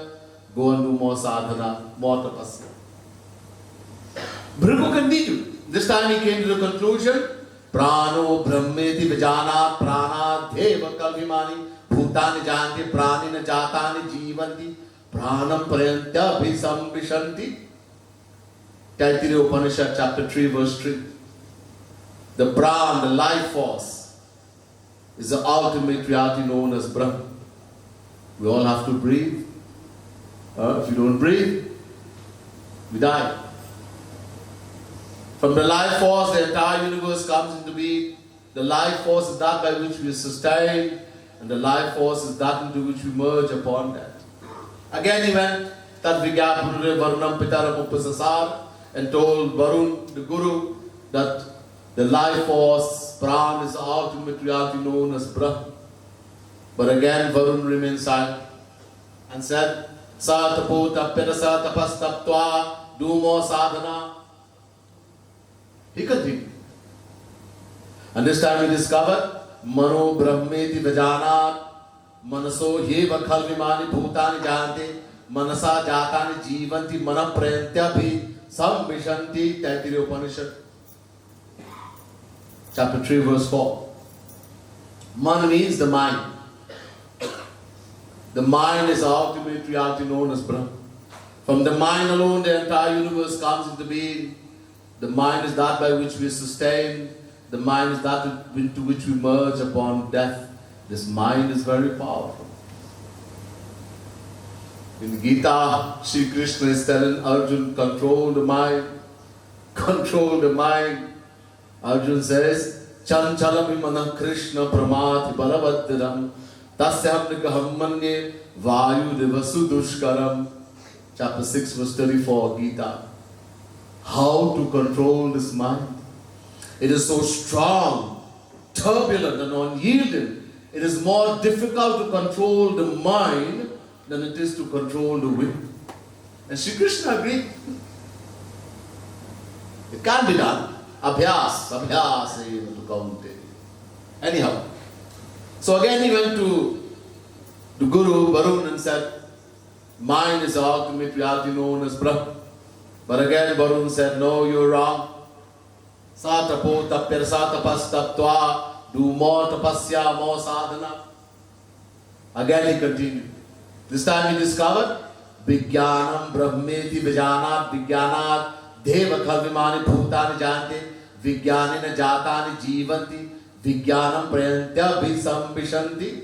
Go and do more sadhana, more tapasya. Bhrigu continued. This time he came to the conclusion, Prano Brahmeti Vijanat Prana Deva Kalvimani Bhutani Janti Pranina Jatani Jivanti Pranam Prayantya Bhisam Vishanti. Taittiriya Upanishad chapter 3 verse 3. The Pran, the life force, is the ultimate reality known as Brahma. We all have to breathe. If you don't breathe, we die. From the life force, the entire universe comes into being. The life force is that by which we sustain, and the life force is that into which we merge upon that. Again he went, Tad vigya punre varunam pitaram upasasar, and told Varun, the Guru, that the life force, Pran, is the ultimate reality known as Brahma. But again Varun remained silent and said, Sa tapo tapyata sa tapas taptva, do more sadhana. He continued. And this time he discovered, Mano Brahmeti Vajanat, Manaso Yeva Khalvimani Bhutani Jante, Manasa Jatani Jivanti Mana Prayantya Bhi Sam Vishanti. Taittiriya Upanishad chapter 3 verse 4. Man means the mind. The mind is the ultimate reality known as Brahma. From the mind alone the entire universe comes into being. The mind is that by which we sustain. The mind is that into which we merge upon death. This mind is very powerful. In Gita, Sri Krishna is telling Arjun, control the mind. Control the mind. Arjun says, Chanchalam imana Krishna pramati balavaddiram tasyam nikaham manye vayu devasu dushkaram. Chapter 6 verse 34, Gita. How to control this mind? It is so strong, turbulent and unyielding. It is more difficult to control the mind than it is to control the wind. And Sri Krishna agreed. It can't be done. Abhyas to count it. Anyhow. So again he went to the Guru, Varun, and said, mind is the ultimate reality known as Brahma. But again Varun said, no, you're wrong. Satapo tapyar satapas taptva, do more tapasya, more sadhana. Again he continued. This time he discovered, Vijnanam Brahmeti Vijanat Vijnanat Deva Khalvimani Bhutani Jante Vijnanina Jatani Jivanti Vijnanam Prayantya Visambhishanti.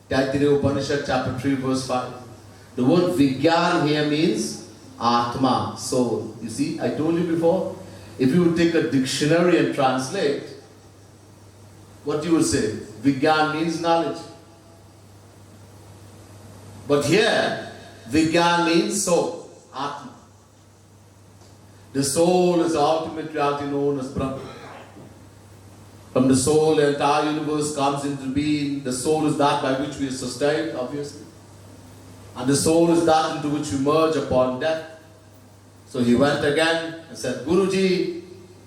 Taittiriya Upanishad chapter 3 verse 5. The word Vijnan here means Atma, soul. You see, I told you before, if you would take a dictionary and translate, what you would say? Vijnan means knowledge. But here, Vijnan means soul, Atma. The soul is the ultimate reality known as Brahma. From the soul, the entire universe comes into being. The soul is that by which we are sustained, obviously. And the soul is that into which we merge upon death. So he went again and said, Guruji,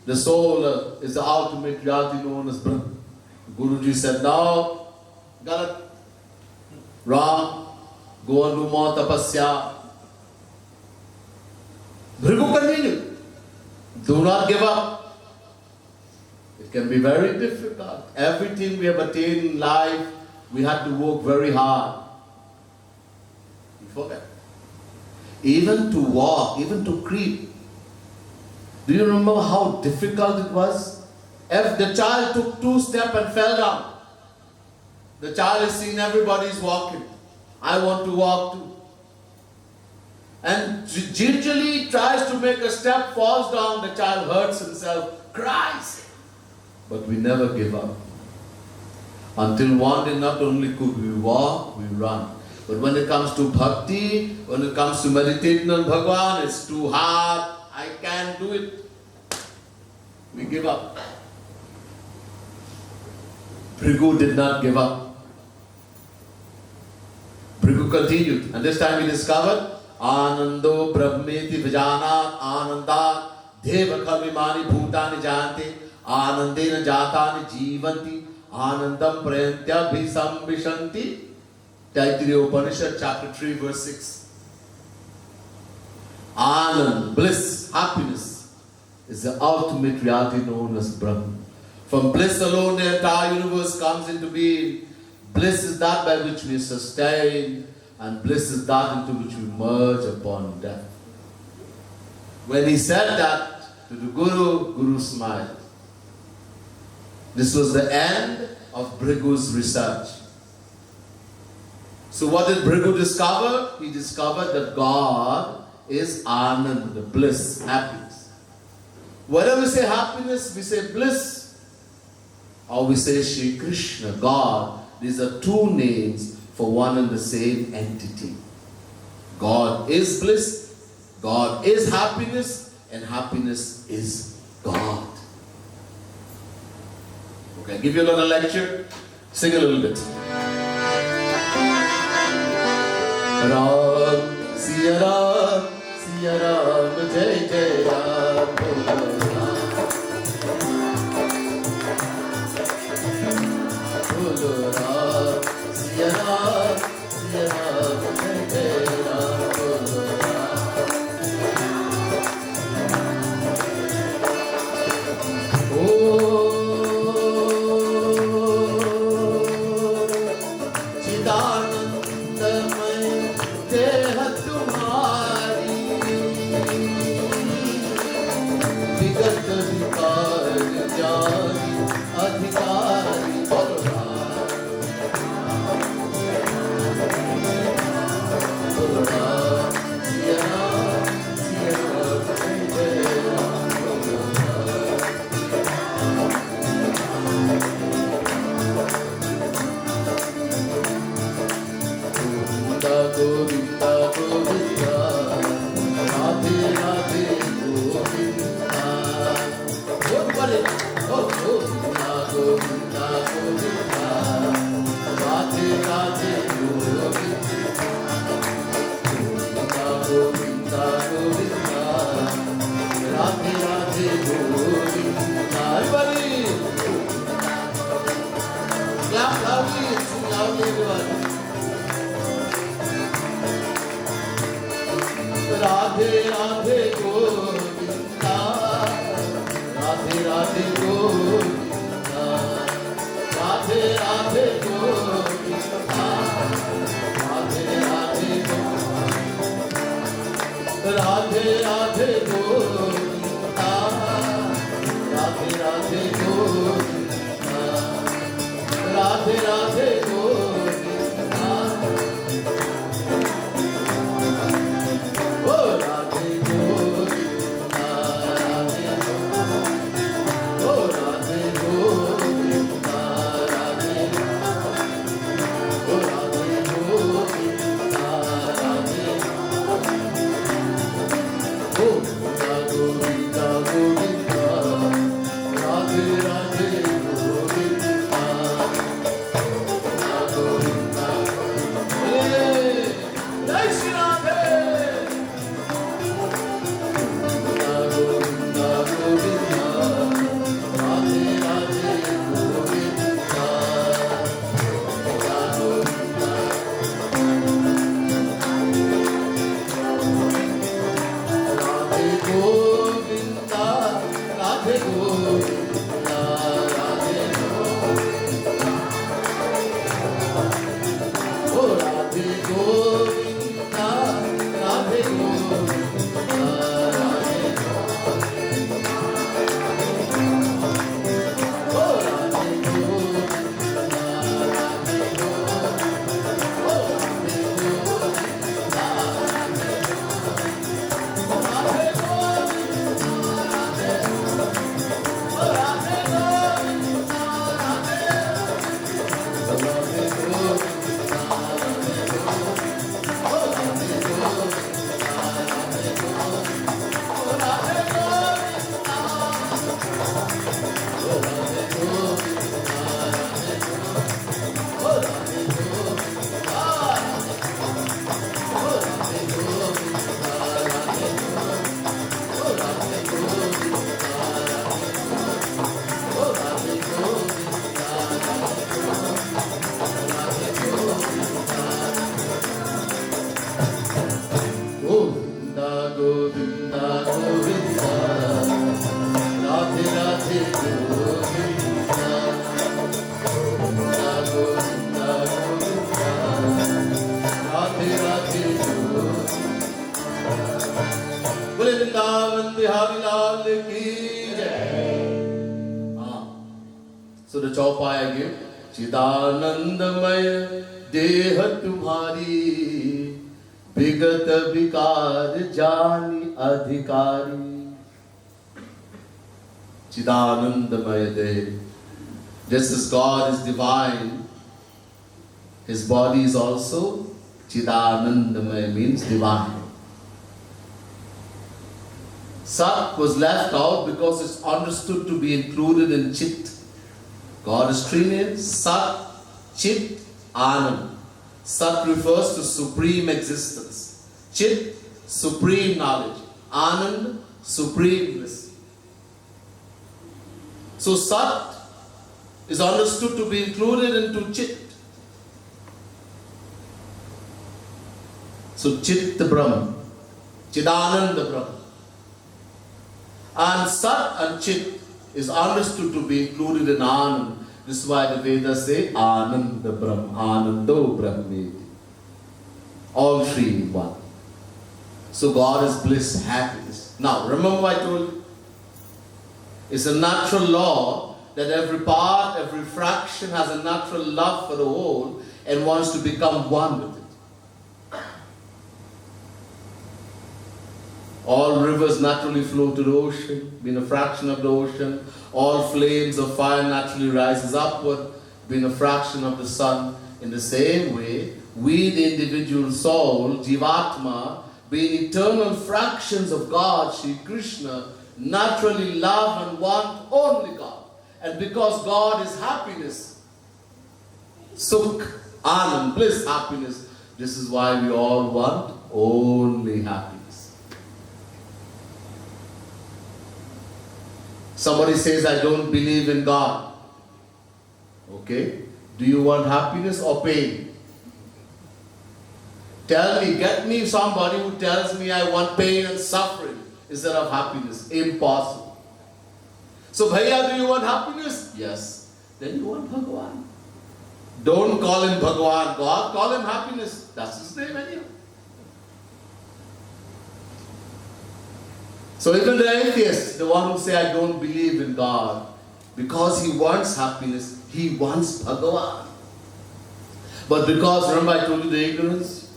the soul is the ultimate reality known as Brahma. Guruji said, no, galat, wrong. Go and do more tapasya. Bhrigu continued. Do not give up. It can be very difficult. Everything we have attained in life, we had to work very hard. You forget. Even to walk, even to creep. Do you remember how difficult it was? If the child took 2 steps and fell down, the child is seeing everybody's walking. I want to walk too. And gingerly tries to make a step, falls down, the child hurts himself, cries. But we never give up. Until one day not only could we walk, we run. But when it comes to bhakti, when it comes to meditating on Bhagavan, it's too hard, I can't do it. We give up. Bhrigu did not give up. Bhrigu continued, and this time he discovered Anando Brahmeti Vijanat Ananda Deva Khalvimani Bhutani Jante Anandena Jatani Jivanti Anandam Prayantya Visambhishanti. Taittiriya Upanishad chapter 3 verse 6. Anand, bliss, happiness is the ultimate reality known as Brahma. From bliss alone the entire universe comes into being. Bliss is that by which we sustain, and bliss is that into which we merge upon death. When he said that to the Guru, Guru smiled. This was the end of Bhrigu's research. So what did Bhrigu discover? He discovered that God is Anand, the bliss, happiness. Whenever we say happiness, we say bliss. Or we say Shri Krishna, God. These are 2 names for one and the same entity. God is bliss, God is happiness, and happiness is God. Okay, I'll give you a little lecture. Sing a little bit. Ram, Siya Ram, Jai Jai Ram, Bolo Ram, Siya Ram, Jai Jai Ram, Bolo Ram. Oh, Radhe Radhe Govinda. Everybody, clap loudly, sing loudly, everyone. Radhe Radhe Govinda, Radhe Radhe Govinda, Radhe Radhe Govinda, Radhe Radhe Govinda, Radhe Radhe Govinda, Radhe Radhe Govinda, Radhe Radhe Govinda. Oh Radhe Govinda, Radhe Govinda, oh Radhe Govinda, Radhe, oh Radhe Govinda, Radhe, oh Govinda Govinda, Radhe Radhe Govinda, Govinda, hey, Jai Shri Radhe. Govinda Govinda, Radhe Radhe Govinda, Govinda, Radhe Govinda, Radhe Govinda, Radhe Govinda, oh Radhe Govinda, Radhe Govinda, Radhe oh Radhe Govinda, Radhe Govinda, oh Radhe Govinda, Radhe Govinda, oh Radhe Govinda, Radhe Govinda Govinda Govinda, Radhe Radhe Govinda, Govinda Govinda Govinda, Radhe Radhe Govinda. Bole Vrindavan Bihari Lal ki jai. So the chaupai I give, Chidanandamaya Deha Tumhari, Vigat Vikar Jani Adhikari. Chidanandamaya Deha. Just as God is divine, His body is also Chidanandamaya, means divine. Sat was left out because it's understood to be included in Chit. God is three names: Sat, Chit, Anand. Sat refers to supreme existence. Chit, supreme knowledge. Anand, supreme bliss. So Sat is understood to be included into Chit. So Chit Brahman, Chidananda Brahman. And Sat and Chit is understood to be included in Anand. This is why the Vedas say Ananda Brahma, Anando Brahmeti. All three in one. So God is bliss, happiness. Now remember I told you, it's a natural law that every part, every fraction has a natural love for the whole and wants to become one with it. All rivers naturally flow to the ocean, being a fraction of the ocean. All flames of fire naturally rises upward, being a fraction of the sun. In the same way, we, the individual soul, Jivatma, being eternal fractions of God, Sri Krishna, naturally love and want only God. And because God is happiness, Sukh, Anand, bliss, happiness, this is why we all want only happiness. Somebody says, I don't believe in God. Okay, do you want happiness or pain? Tell me, get me somebody who tells me I want pain and suffering instead of happiness. Impossible. So, Bhaiya, do you want happiness? Yes. Then you want Bhagavan. Don't call him Bhagavan, God, call him happiness. That's his name anyhow. So even the atheist, the one who say I don't believe in God, because he wants happiness, he wants Bhagavan. But because, remember I told you the ignorance,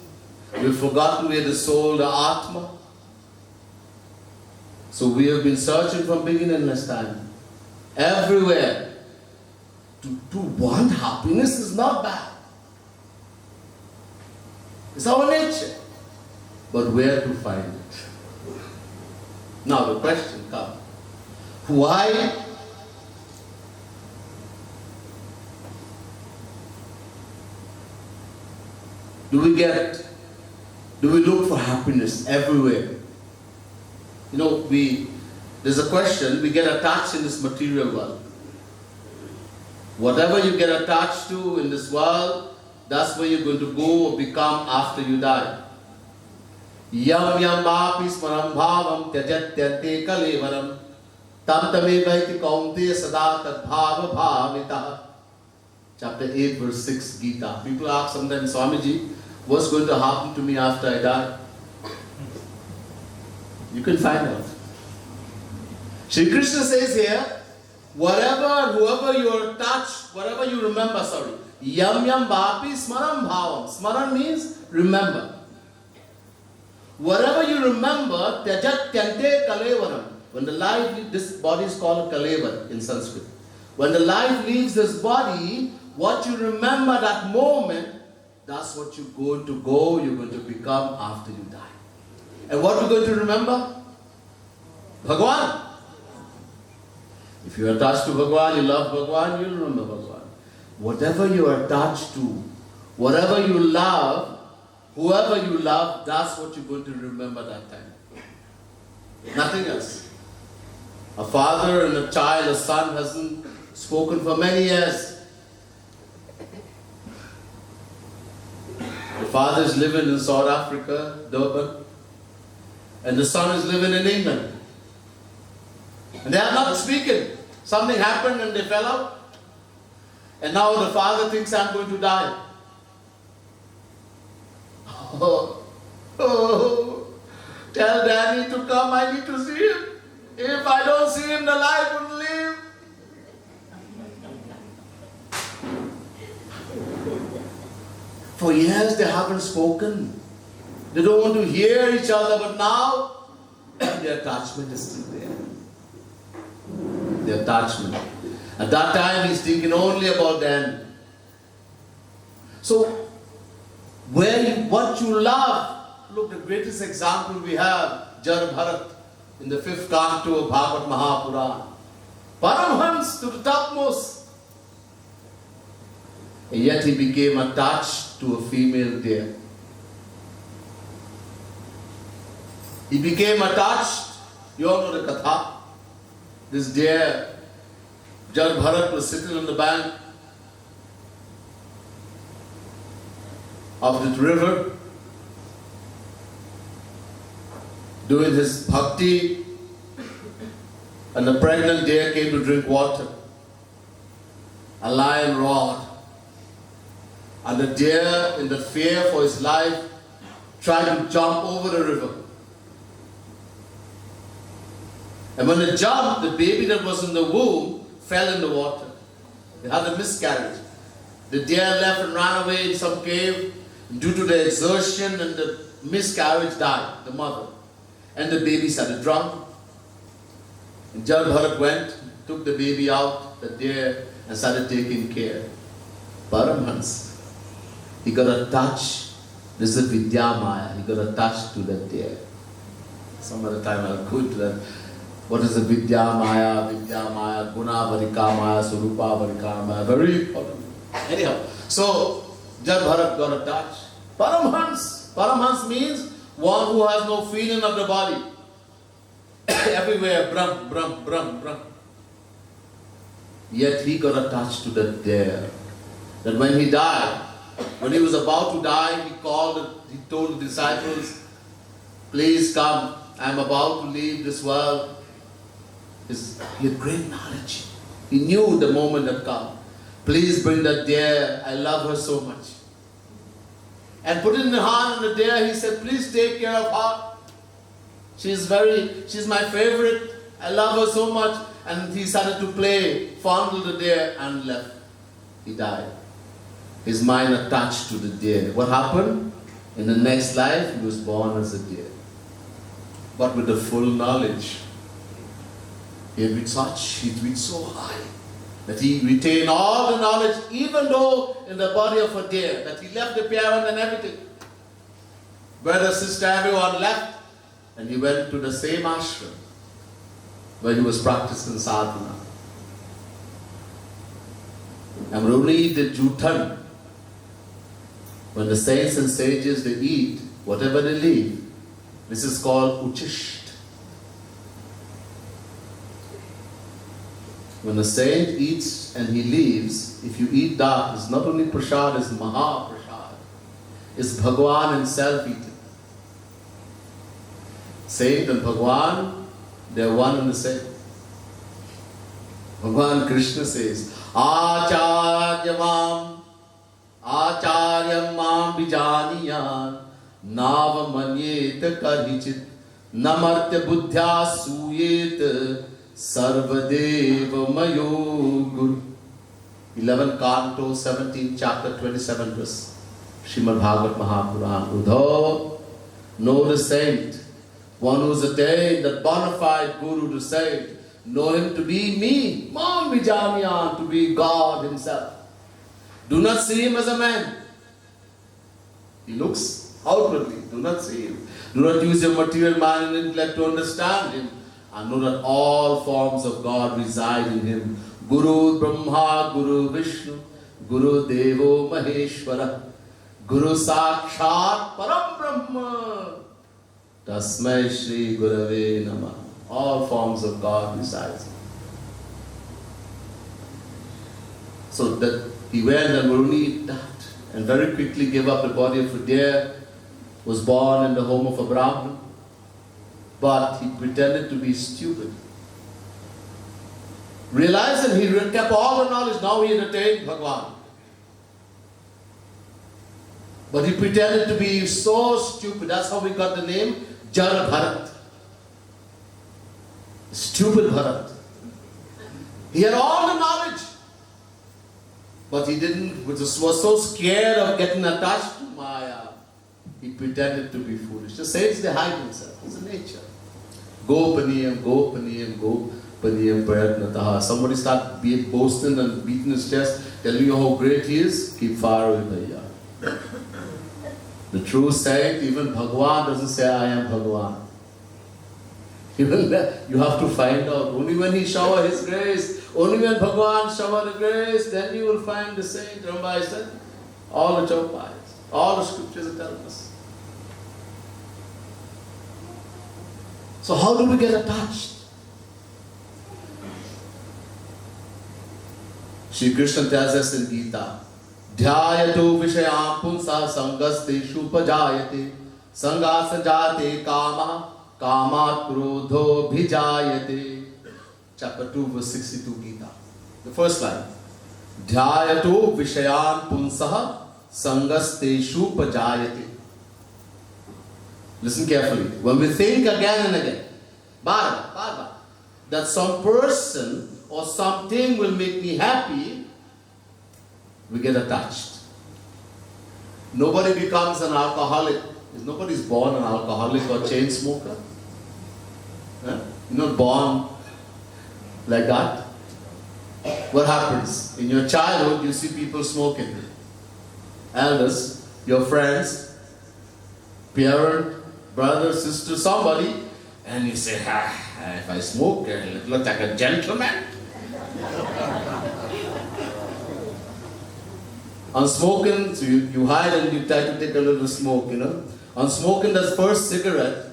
we've forgotten we are the soul, the Atma. So we have been searching from beginningless time. Everywhere. To want happiness is not bad. It's our nature. But where to find it? Now the question comes. Why do we look for happiness everywhere? You know, there's a question, we get attached in this material world. Whatever you get attached to in this world, that's where you're going to go or become after you die. Yam yam bhapi smaram bhavam tyajatyante kalevaram tam tamevaiti kaunteya sada tad bhava bhavitah. Chapter 8 verse 6 Gita. People ask sometimes, Swamiji, what's going to happen to me after I die? You can find out. Shri Krishna says here, whatever and whoever you are touched, whatever you remember, yam yam bhapi smaram bhavam. Smaran means remember. Whatever you remember, tyajat tyante kalevaram. When the life leaves, this body is called a kalevar in Sanskrit. When the life leaves this body, what you remember that moment, that's what you're going to become after you die. And what are you going to remember? Bhagavan. If you are attached to Bhagavan, you love Bhagavan, you'll remember Bhagavan. Whatever you are attached to, whatever you love, whoever you love, that's what you're going to remember that time. Nothing else. A father and a child, a son hasn't spoken for many years. The father is living in South Africa, Durban, and the son is living in England. And they are not speaking. Something happened and they fell out. And now the father thinks I'm going to die. Tell Daddy to come, I need to see him. If I don't see him, the life wouldn't live. For years they haven't spoken. They don't want to hear each other, but now their attachment is still there. The attachment. At that time he's thinking only about the end. So, what you love, look, the greatest example we have, Jar Bharat, in the 5th canto of Bhagavad Mahapurana. Paramhans to the topmost. And yet he became attached to a female deer. He became attached, you all know the katha. This deer, Jar Bharat was sitting on the bank of the river, doing his bhakti, and the pregnant deer came to drink water. A lion roared, and the deer, in the fear for his life, tried to jump over the river. And when it jumped, the baby that was in the womb fell in the water. It had a miscarriage. The deer left and ran away in some cave. Due to the exertion and the miscarriage, died, the mother. And the baby started drowning. And Jar Bharat went, took the baby out, the deer, and started taking care. Paramhans, he got attached. This is Vidya Maya. He got attached to that deer. Some other time I'll go into that. What is the Vidya Maya, Guna Varika Maya, Surupa Varika Maya? Very important. Anyhow, so Jar Bharat got attached. Paramhans. Paramhans means one who has no feeling of the body. Everywhere, Brahm, Brahm, Brahm, Brahm. Yet he got attached to that deer. That when he died, when he was about to die, he told the disciples, please come, I am about to leave this world. He had great knowledge. He knew the moment had come. Please bring that deer, I love her so much. And put it in the hand of the deer, he said, please take care of her. She's my favorite, I love her so much. And he started to play, fondle the deer and left. He died. His mind attached to the deer. What happened? In the next life, he was born as a deer. But with the full knowledge. He had reached so high that he retained all the knowledge, even though in the body of a deer, that he left the parent and everything. Brother, sister, everyone left, and he went to the same ashram where he was practicing sadhana. And Runi did jutan. When the saints and sages, they eat whatever they leave, this is called uchisht. When a saint eats and he leaves, if you eat that, it's not only prasad, it's maha prasad. It's Bhagwan himself eating. Saint and Bhagwan, they are one and the same. Bhagwan Krishna says, Acharyam mam bijaniyan navamanyet karhichit namartya buddhya suyet sarvadeva mayo guru. 11 Canto, 17 chapter, 27 verse. Srimad Bhagavat Mahapuran. Udho, know the saint, one who has attained that bona fide guru, the saint. Know him to be me, Mam Vijamiyan, to be God himself. Do not see him as a man. He looks outwardly. Do not see him. Do not use your material mind and intellect to understand him. And know that all forms of God reside in him. Guru Brahma, Guru Vishnu, Guru Devo Maheshvara, Guru Sakshat Param Brahma, Tasmai Shri Gurave Namah. All forms of God reside. So that he went and Varuni that, and very quickly gave up the body of a deer, was born in the home of a Brahmin, but he pretended to be stupid. Realized that he kept all the knowledge, now he had attained Bhagwan. But he pretended to be so stupid, that's how we got the name Jar Bharat. Stupid Bharat. He had all the knowledge, but he was so scared of getting attached to Maya, he pretended to be foolish. The saints, they hide themselves. It's a nature. Gopaniyam, Gopaniyam, Gopaniyam Prayatnataha. Somebody start boasting and beating his chest, telling you how great he is, keep far away, Bhaiya. The true saint, even Bhagwan doesn't say, I am Bhagwan. You have to find out. Only when he shower his grace, only when Bhagwan shower the grace, then you will find the saint. Remember I said, all the Chaupais, all the scriptures are telling us. So how do we get attached? Shri Krishna tells us in Gita, Dhyayato vishayam punsa sangasteshu pajayate sangasajate kama Kamat krodho bhijayate. Chapter 2, verse 62, Gita. The first line. Dhyayato vishayan punsaha sangasteshu pajayate. Listen carefully. When we think again and again, that some person or something will make me happy, we get attached. Nobody becomes an alcoholic. Nobody's born an alcoholic or chain smoker. You're not born like that. What happens? In your childhood, you see people smoking. Elders, your friends, parent, brother, sister, somebody, and you say, if I smoke, it looks like a gentleman. On smoking, so you hide and you try to take a little smoke, On smoking that first cigarette,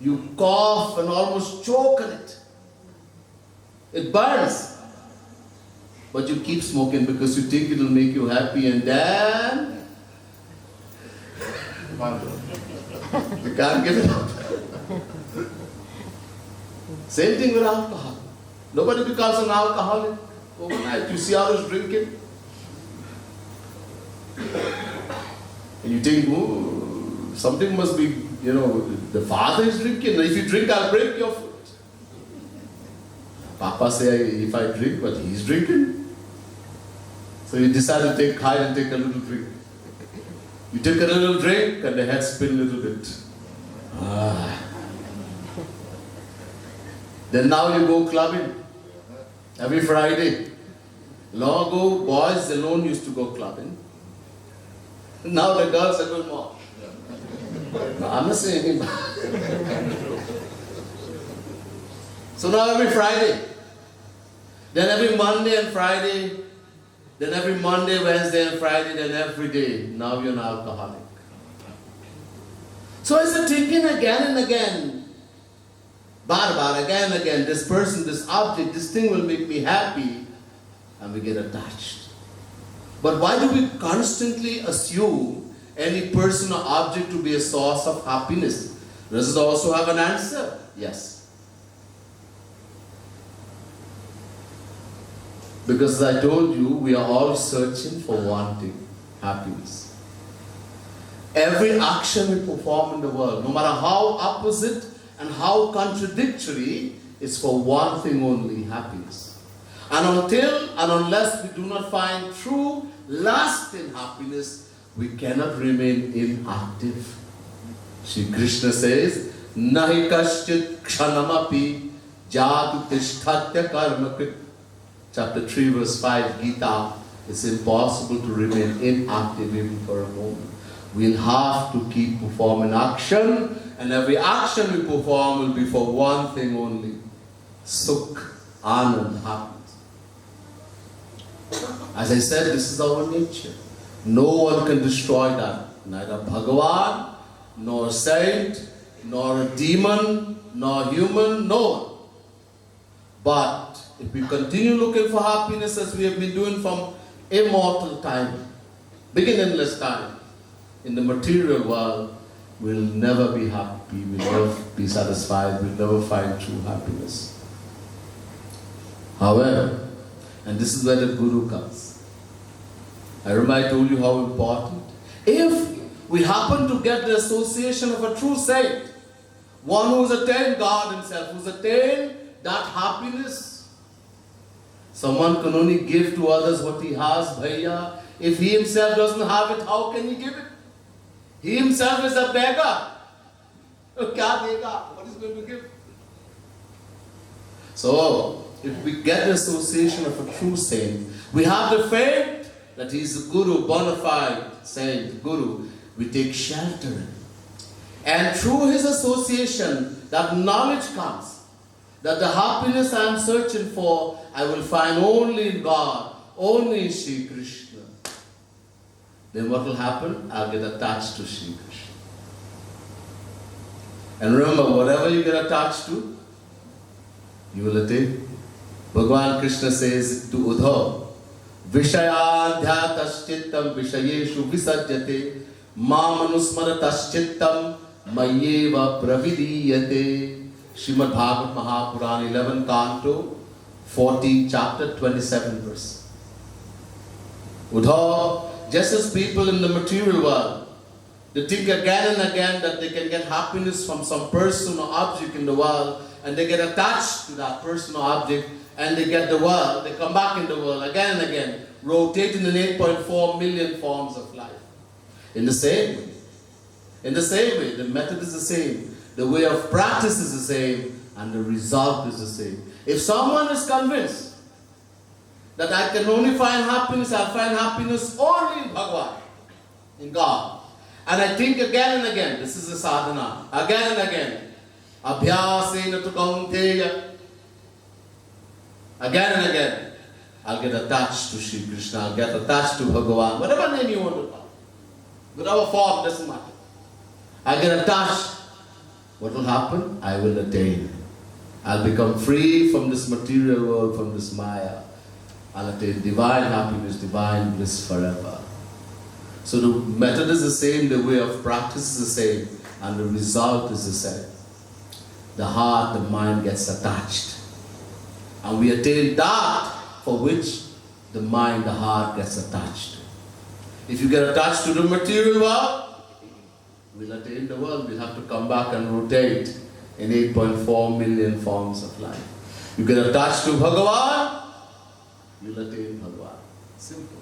you cough and almost choke on it. It burns. but you keep smoking because you think it will make you happy, and then you can't give it up. Same thing with alcohol. Nobody becomes an alcoholic overnight. You see others drinking, and you think, oh, something must be, the father is drinking. If you drink, I'll break your foot. Papa say, if I drink, but he's drinking. So you decide to hide and take a little drink. You take a little drink and the head spin a little bit. Then now you go clubbing every Friday. Long ago, boys alone used to go clubbing. Now the girls are going more. I'm not saying him. So now every Friday, then every Monday and Friday, then every Monday, Wednesday and Friday, then every day, now you're an alcoholic. So it's a thinking again and again, bar, again and again, this person, this object, this thing will make me happy, and we get attached. But why do we constantly assume any person or object to be a source of happiness? Does it also have an answer? Yes. Because as I told you, we are all searching for one thing, happiness. Every action we perform in the world, no matter how opposite and how contradictory, is for one thing only, happiness. And until and unless we do not find true, lasting happiness, we cannot remain inactive. Shri Krishna says, Nahi kaschit kshanamapi jatu tishthatya karmakrit. Chapter 3, verse 5, Gita, it's impossible to remain inactive even for a moment. We'll have to keep performing action, and every action we perform will be for one thing only, Sukh, Anand, happiness. As I said, this is our nature. No one can destroy that. Neither Bhagavan, nor a saint, nor a demon, nor human, no one. But if we continue looking for happiness as we have been doing from immortal time, beginningless time, in the material world, we'll never be happy, we'll never be satisfied, we'll never find true happiness. However, and this is where the Guru comes. I remember I told you how important. If we happen to get the association of a true saint, one who's attained God himself, who's attained that happiness, someone can only give to others what he has, bhaiya. If he himself doesn't have it, how can he give it? He himself is a beggar. Kya dega? What is he going to give? So, if we get the association of a true saint, we have the faith that he is a guru, bona fide saint, guru. We take shelter in. And through his association, that knowledge comes. That the happiness I am searching for, I will find only in God, only in Shri Krishna. Then what will happen? I'll get attached to Shri Krishna. And remember, whatever you get attached to, you will attain. Bhagavan Krishna says to Uddhav, Vishayadhyataschittam vishayeshu visajyate mamanusmarataschittam mayeva pravidiyate. Srimad Bhagavad Mahapurana, 11 canto, 14 chapter, 27 verse. Uddhav, just as people in the material world, they think again and again that they can get happiness from some person or object in the world, and they get attached to that person or object, and they get the world, they come back in the world again and again, rotating in 8.4 million forms of life. In the same way, the method is the same. The way of practice is the same, and the result is the same. If someone is convinced that I can only find happiness, I'll find happiness only in Bhagavan, in God. And I think again and again, this is a sadhana, again and again. Abhyasena tu kaunteya. Again and again, I'll get attached to Shri Krishna, I'll get attached to Bhagavan, whatever name you want to call. Whatever form, doesn't matter. I'll get attached. What will happen? I will attain. I'll become free from this material world, from this Maya. I'll attain divine happiness, divine bliss forever. So the method is the same, the way of practice is the same, and the result is the same. The heart, the mind gets attached. And we attain that for which the mind, the heart gets attached. If you get attached to the material world, we'll attain the world. We'll have to come back and rotate in 8.4 million forms of life. You get attached to Bhagavan, you'll attain Bhagavan. Simple.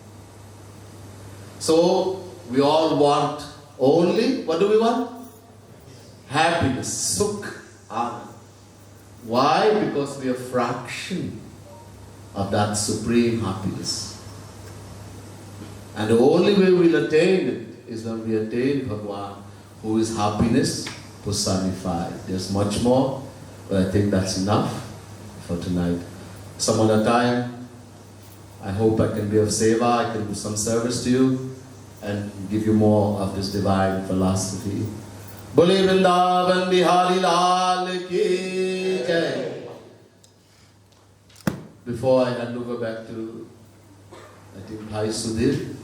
So, we all want only, what do we want? Happiness, sukh, anand. Why? Because we are a fraction of that supreme happiness. And the only way we'll attain it is when we attain Bhagavan, who is happiness personified. There's much more, but I think that's enough for tonight. Some other time, I hope I can be of seva, I can do some service to you, and give you more of this divine philosophy. Bole Vrindavan Bihari Lal ki jai. Before I hand over back to, I think, Bhai Sudhir.